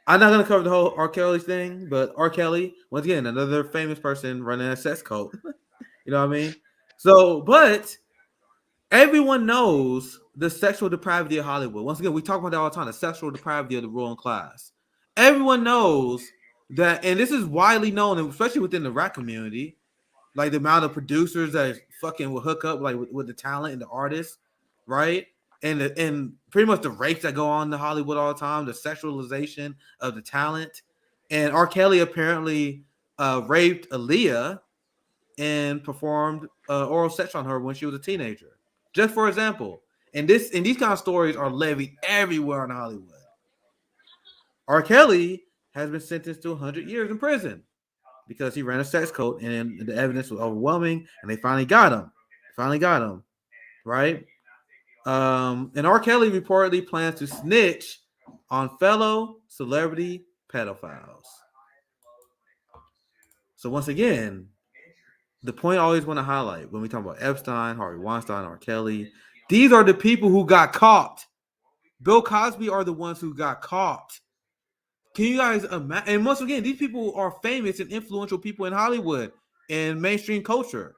I'm not going to cover the whole R. Kelly thing, but R. Kelly, once again, another famous person running a sex cult. You know what I mean? So, but everyone knows the sexual depravity of Hollywood. Once again, we talk about that all the time, the sexual depravity of the ruling class. Everyone knows that, and this is widely known, especially within the rap community, like the amount of producers that fucking will hook up like with the talent and the artists, right? And pretty much the rapes that go on in Hollywood all the time, the sexualization of the talent. And R. Kelly apparently raped Aaliyah and performed oral sex on her when she was a teenager. Just for example. And these kind of stories are levied everywhere in Hollywood. R. Kelly has been sentenced to 100 years in prison because he ran a sex cult, and the evidence was overwhelming, and they finally got him. Right? And R. Kelly reportedly plans to snitch on fellow celebrity pedophiles. So once again, the point I always want to highlight when we talk about Epstein, Harvey Weinstein, R. Kelly, these are the people who got caught. Bill Cosby are the ones who got caught. Can you guys imagine? And once again, these people are famous and influential people in Hollywood and mainstream culture.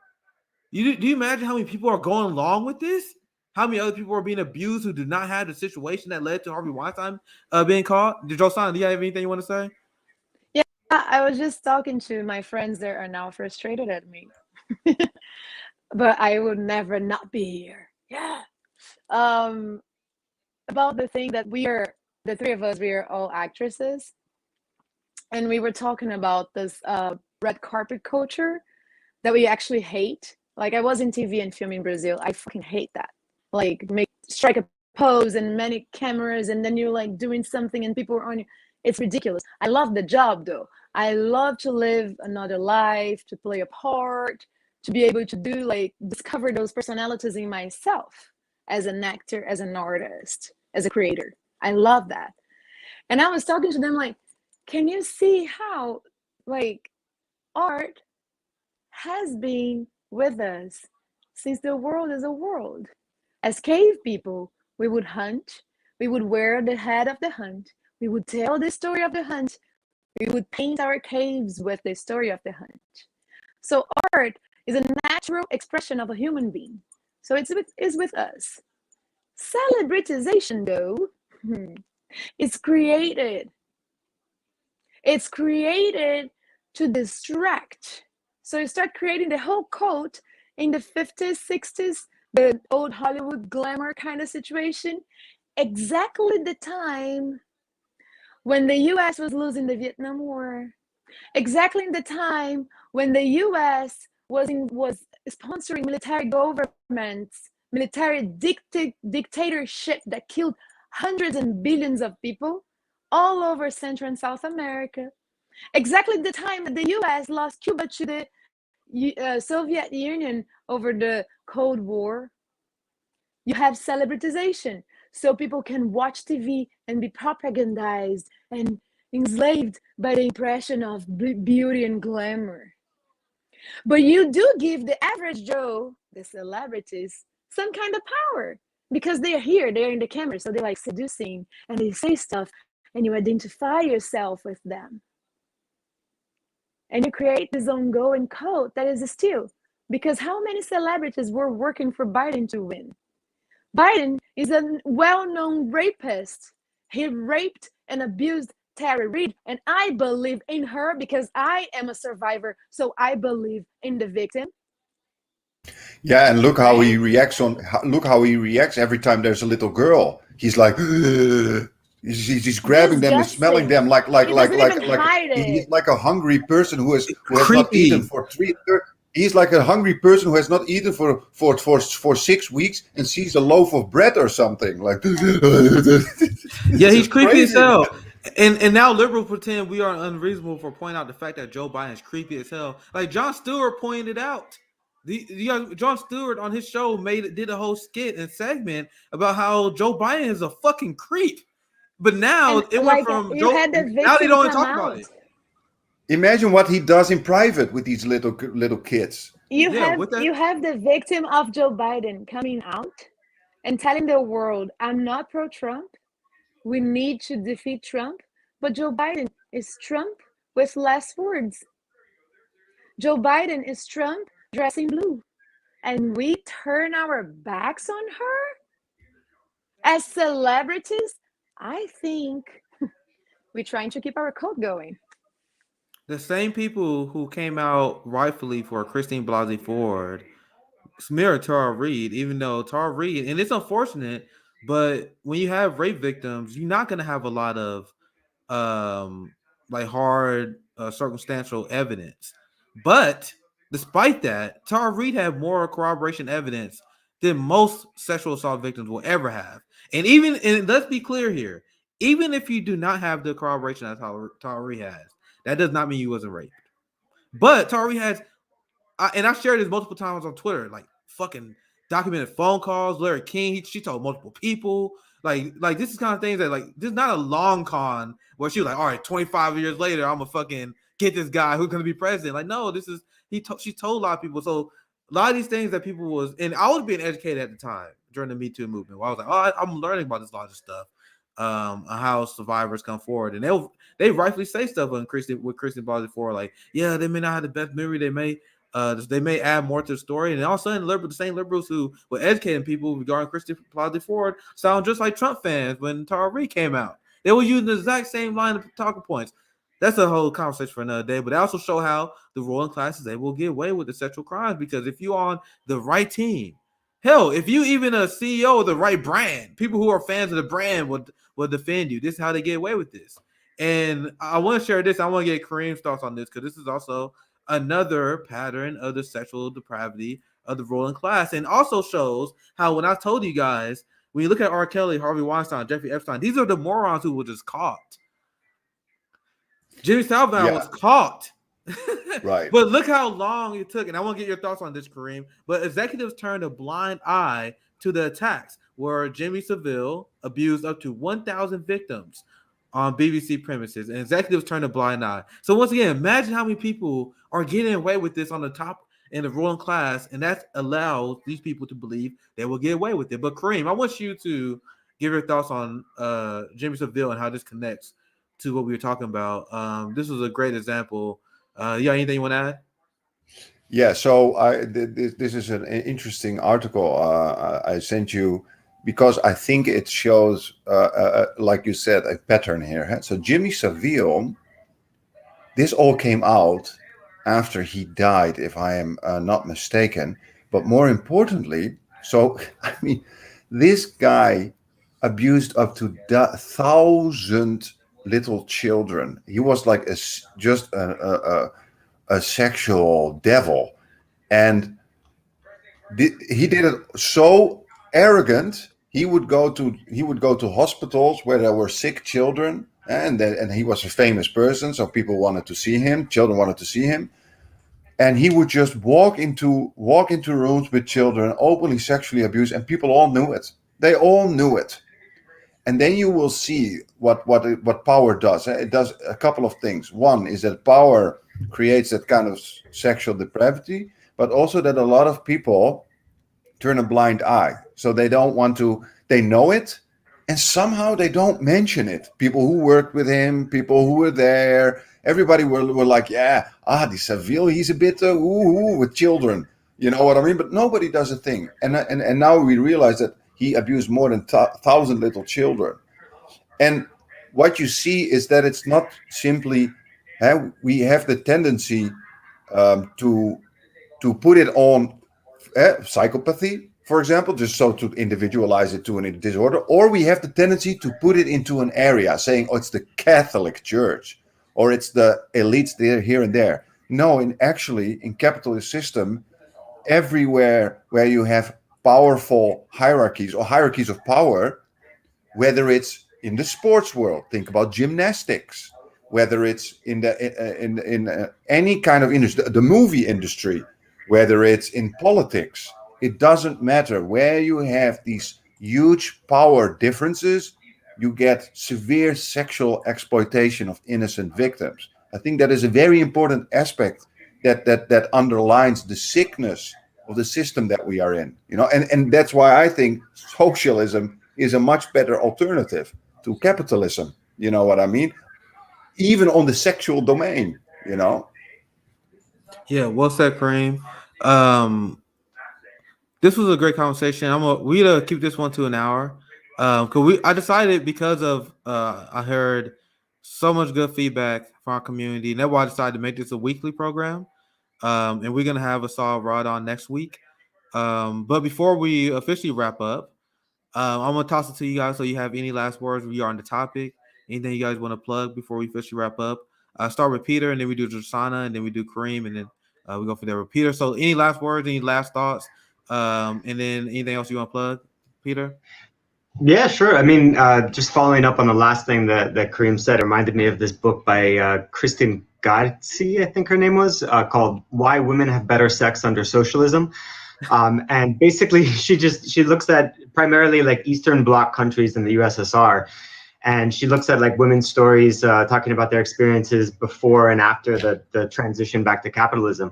Do you imagine how many people are going along with this? How many other people are being abused who do not have the situation that led to Harvey Weinstein being caught? Josanna, do you have anything you want to say?
Yeah, I was just talking to my friends that are now frustrated at me. But I would never not be here. Yeah. About the thing that the three of us, we are all actresses. and we were talking about this red carpet culture that we actually hate. Like, I was in TV and film in Brazil. I fucking hate that. Like, strike a pose and many cameras, and then you're like doing something and people are on you. It's ridiculous. I love the job though. I love to live another life, to play a part, to be able to do, like, discover those personalities in myself as an actor, as an artist, as a creator. I love that. And I was talking to them like, can you see how, like, art has been with us since the world is a world? As cave people, we would hunt, we would wear the head of the hunt, we would tell the story of the hunt, we would paint our caves with the story of the hunt. So art is a natural expression of a human being. So it's with us. Celebritization, though, is created. It's created to distract. So you start creating the whole cult in the 50s, 60s, the old Hollywood glamour kind of situation, exactly the time when the US was losing the Vietnam War, exactly in the time when the US was sponsoring military governments, military dictatorship that killed hundreds and billions of people all over Central and South America. Exactly the time that the US lost Cuba to the Soviet Union over the Cold War. You have celebritization, so people can watch TV and be propagandized and enslaved by the impression of beauty and glamour. But you do give the average Joe, the celebrities, some kind of power because they're here, they're in the camera, so they're like seducing and they say stuff and you identify yourself with them. And you create this ongoing cult that is still, because how many celebrities were working for Biden to win? Biden is a well-known rapist. He raped and abused Tara Reid, and I believe in her because I am a survivor, so I believe in the victim.
Yeah, and look how he reacts every time there's a little girl. He's like, he's grabbing them and smelling them like he's like a hungry person who has not eaten for 3 He's like a hungry person who has not eaten for 6 weeks and sees a loaf of bread or something. Like,
yeah, he's creepy as hell. And now liberals pretend we are unreasonable for pointing out the fact that Joe Biden is creepy as hell. Like Jon Stewart pointed out. Jon Stewart on his show did a whole skit and segment about how Joe Biden is a fucking creep. But now it went from Joe. Now they don't talk about it.
Imagine what he does in private with these little kids.
You have the victim of Joe Biden coming out and telling the world, I'm not pro-Trump. We need to defeat Trump. But Joe Biden is Trump with less words. Joe Biden is Trump dressing blue. And we turn our backs on her? As celebrities, I think we're trying to keep our cult going.
The same people who came out rightfully for Christine Blasey Ford smear Tara Reid, even though Tara Reid, and it's unfortunate, but when you have rape victims, you're not going to have a lot of like hard circumstantial evidence. But despite that, Tara Reid had more corroboration evidence than most sexual assault victims will ever have. And let's be clear here, even if you do not have the corroboration that Tara Reid has, that does not mean you wasn't raped. But Tara Reid has, and I shared this multiple times on Twitter, like fucking documented phone calls. Larry King, she told multiple people. Like this is kind of things that, like, this is not a long con where she was like, all right, 25 years later, I'm gonna fucking get this guy who's gonna be president. Like, no, this is she told a lot of people. So a lot of these things that people was, and I was being educated at the time during the Me Too movement, where I was like, oh, I'm learning about this lot of stuff. How survivors come forward, and they rightfully say stuff with Christine Blasey Ford, like, yeah, they may not have the best memory, they may add more to the story, and all of a sudden the same liberals who were educating people regarding Christine Blasey Ford sound just like Trump fans when Tara Reid came out. They were using the exact same line of talking points. That's a whole conversation for another day, but they also show how the ruling classes, they will get away with the sexual crimes, because if you're on the right team, hell, if you even a CEO of the right brand, people who are fans of the brand will defend you. This is how they get away with this. And I want to share this. I want to get Kareem's thoughts on this because this is also another pattern of the sexual depravity of the ruling class, and also shows how when I told you guys, when you look at R. Kelly, Harvey Weinstein, Jeffrey Epstein, these are the morons who were just caught. Jimmy Savile was caught.
Right.
But look how long it took, and I want to get your thoughts on this, Kareem. But executives turned a blind eye to the attacks where Jimmy Savile abused up to 1,000 victims on BBC premises, and executives turned a blind eye. So once again, imagine how many people are getting away with this on the top in the ruling class, and that allows these people to believe they will get away with it. But Kareem, I want you to give your thoughts on Jimmy Savile and how this connects to what we were talking about. This was a great example. You got anything you want to add?
Yeah, so this is an interesting article I sent you because I think it shows, like you said, a pattern here. Huh? So Jimmy Savile, this all came out after he died, if I am not mistaken. But more importantly, so I mean, this guy abused up to 1,000 little children. He was like just a sexual devil, and he did it so arrogant. He would go to hospitals where there were sick children, and he was a famous person, so people wanted to see him. Children wanted to see him, and he would just walk into rooms with children, openly sexually abuse, and people all knew it. They all knew it. And then you will see what power does. It does a couple of things. One is that power creates that kind of sexual depravity, but also that a lot of people turn a blind eye. So they don't want to, they know it, and somehow they don't mention it. People who worked with him, people who were there, everybody were like, yeah, the Savile, he's a bit with children. You know what I mean? But nobody does a thing. And now we realize that he abused more than 1,000 little children. And what you see is that it's not simply, we have the tendency to put it on psychopathy, for example, just so to individualize it to a disorder, or we have the tendency to put it into an area, saying, oh, it's the Catholic Church, or it's the elites there, here and there. No, in capitalist system, everywhere where you have powerful hierarchies or hierarchies of power, whether it's in the sports world, think about gymnastics, whether it's in any kind of industry, the movie industry, whether it's in politics, it doesn't matter. Where you have these huge power differences, you get severe sexual exploitation of innocent victims. I think that is a very important aspect that underlines the sickness of the system that we are in, and that's why I think socialism is a much better alternative to capitalism. You know what I mean? Even on the sexual domain,
Yeah, well said, Kareem. This was a great conversation. We gonna keep this one to an hour. I decided because of I heard so much good feedback from our community, and that's why I decided to make this a weekly program. And we're gonna have Asal Rod on next week. But before we officially wrap up, I'm gonna toss it to you guys so you have any last words we are on the topic. Anything you guys want to plug before we officially wrap up? Start with Peter, and then we do Josanna, and then we do Kareem, and then we go from there with Peter. So any last words, any last thoughts, and then anything else you want to plug, Peter?
Yeah, sure. I mean, just following up on the last thing that Kareem said, reminded me of this book by Kristen Garci, I think her name was, called Why Women Have Better Sex Under Socialism. And basically, she looks at primarily like Eastern Bloc countries in the USSR. And she looks at like women's stories, talking about their experiences before and after the transition back to capitalism.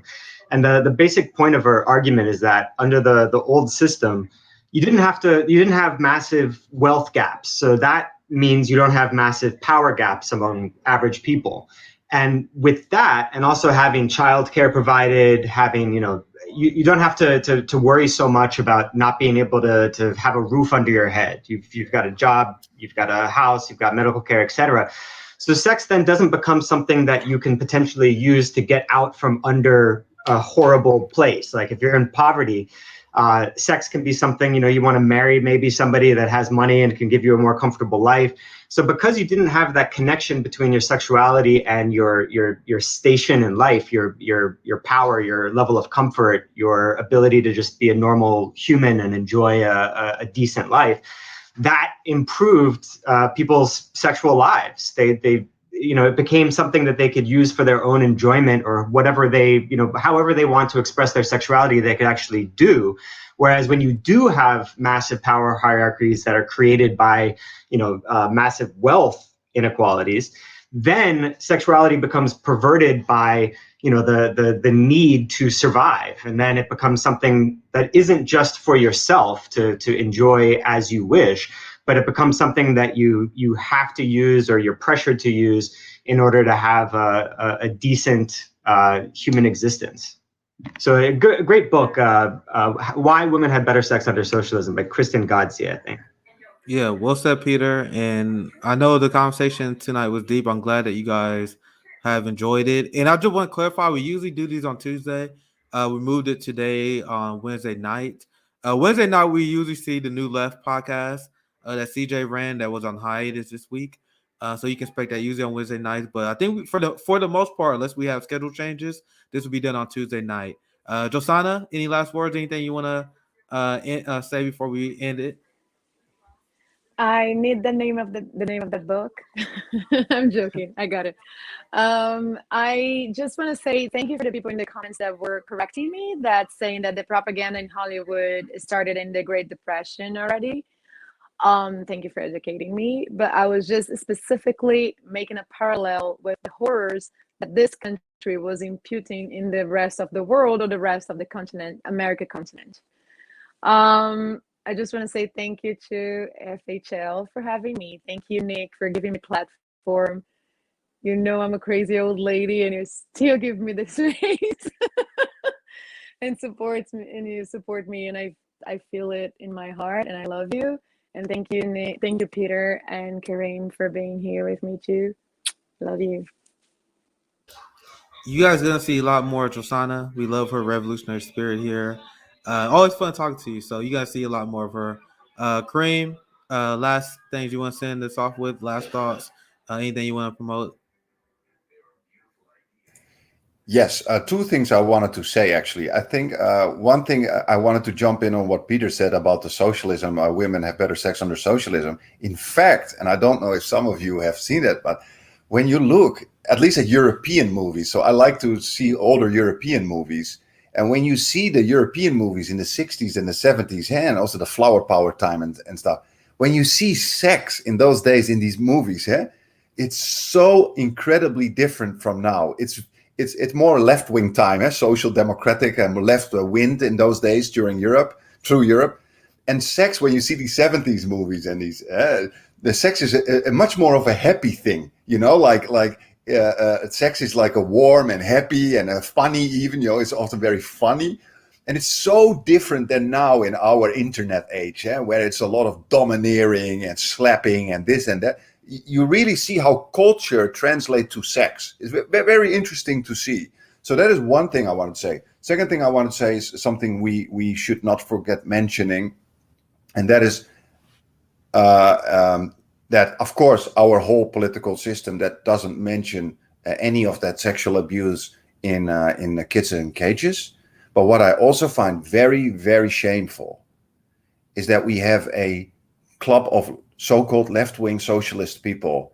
And the basic point of her argument is that under the old system, you didn't have massive wealth gaps. So that means you don't have massive power gaps among average people. And with that, and also having childcare provided, having, you don't have to worry so much about not being able to have a roof under your head. You've got a job, you've got a house, you've got medical care, etc. So sex then doesn't become something that you can potentially use to get out from under a horrible place. Like if you're in poverty, Sex can be something, you want to marry maybe somebody that has money and can give you a more comfortable life. So because you didn't have that connection between your sexuality and your station in life, your power, your level of comfort, your ability to just be a normal human and enjoy a decent life, that improved people's sexual lives. They it became something that they could use for their own enjoyment, or whatever they, however they want to express their sexuality, they could actually do. Whereas when you do have massive power hierarchies that are created by, massive wealth inequalities, then sexuality becomes perverted by, the need to survive. And then it becomes something that isn't just for yourself to enjoy as you wish, but it becomes something that you have to use, or you're pressured to use, in order to have a decent human existence. So a great book, Why Women Had Better Sex Under Socialism, by Kristen Godsey, I think.
Yeah, well said, Peter. And I know the conversation tonight was deep. I'm glad that you guys have enjoyed it. And I just want to clarify, we usually do these on Tuesday. We moved it today on Wednesday night. Wednesday night, we usually see the New Left podcast that CJ ran that was on hiatus this week. So you can expect that usually on Wednesday nights. But I think for the most part, unless we have schedule changes, this will be done on Tuesday night. Josanna, any last words, anything you want to say before we end it?
I need the name of the name of that book. I'm joking. I got it. I just want to say thank you for the people in the comments that were correcting me, that saying that the propaganda in Hollywood started in the Great Depression already. Thank you for educating me. But I was just specifically making a parallel with the horrors that this country was imputing in the rest of the world, or the rest of the continent, America continent. I just want to say thank you to FHL for having me. Thank you, Nick, for giving me a platform. I'm a crazy old lady, and you still give me the space and supports me, and you support me, and I feel it in my heart, and I love you. And thank you, Nick. Thank you, Peter and Karim, for being here with me too. Love you.
You guys are gonna see a lot more of Josanna. We love her revolutionary spirit here. Always fun talking to you. So you guys see a lot more of her. Kareem, last things you want to send us off with? Last thoughts? Anything you want to promote?
Yes, two things I wanted to say, actually. I think one thing I wanted to jump in on what Peter said about the socialism, women have better sex under socialism. In fact, and I don't know if some of you have seen it, but when you look at least at European movies, so I like to see older European movies, and when you see the European movies in the 60s and the 70s, and also the flower power time and stuff, when you see sex in those days in these movies, it's so incredibly different from now. It's more left-wing time, social democratic and left wind in those days through Europe. And sex, when you see these 70s movies and these, the sex is a much more of a happy thing, sex is like a warm and happy and a funny even, it's often very funny. And it's so different than now in our internet age, where it's a lot of domineering and slapping and this and that. You really see how culture translates to sex. It's very interesting to see. So that is one thing I want to say. Second thing I want to say is something we should not forget mentioning, and that is that, of course, our whole political system that doesn't mention any of that sexual abuse in the kids in cages. But what I also find very, very shameful is that we have a club of so-called left-wing socialist people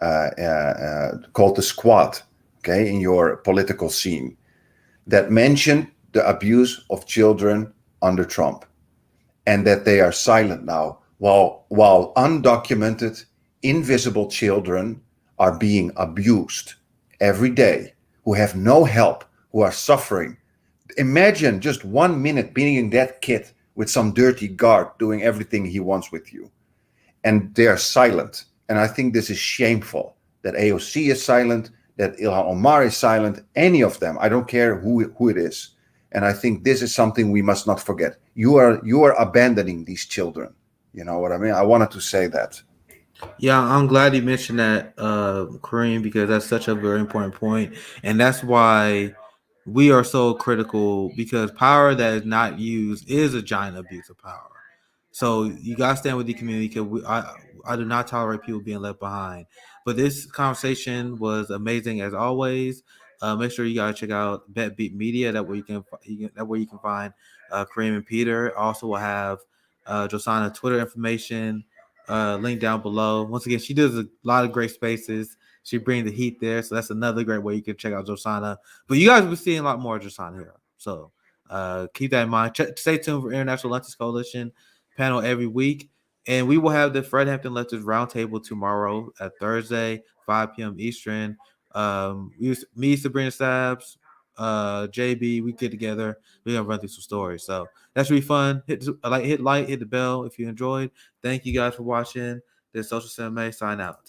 called the Squad, in your political scene, that mention the abuse of children under Trump, and that they are silent now, while undocumented, invisible children are being abused every day, who have no help, who are suffering. Imagine just 1 minute being that kid with some dirty guard doing everything he wants with you. And they are silent. And I think this is shameful, that AOC is silent, that Ilhan Omar is silent, any of them. I don't care who it is. And I think this is something we must not forget. You are abandoning these children. You know what I mean? I wanted to say that.
Yeah, I'm glad you mentioned that, Kareem, because that's such a very important point. And that's why we are so critical because power that is not used is a giant abuse of power. So you gotta stand with the community because I do not tolerate people being left behind. But this conversation was amazing as always. Make sure you gotta check out Bett Media. That way you can find Karim and Peter. Also, will have Josanna Twitter information link down below. Once again, she does a lot of great spaces. She brings the heat there, so that's another great way you can check out Josanna. But you guys will be seeing a lot more of Josanna here. So keep that in mind. Stay tuned for International Leftist Coalition panel every week. And we will have the Fred Hampton Leftist Roundtable tomorrow at Thursday, 5 p.m. Eastern. Me, Sabrina Stabs, JB, we get together. We're going to run through some stories. So that's really fun. Hit the bell if you enjoyed. Thank you guys for watching. This Social Cinema. Sign out.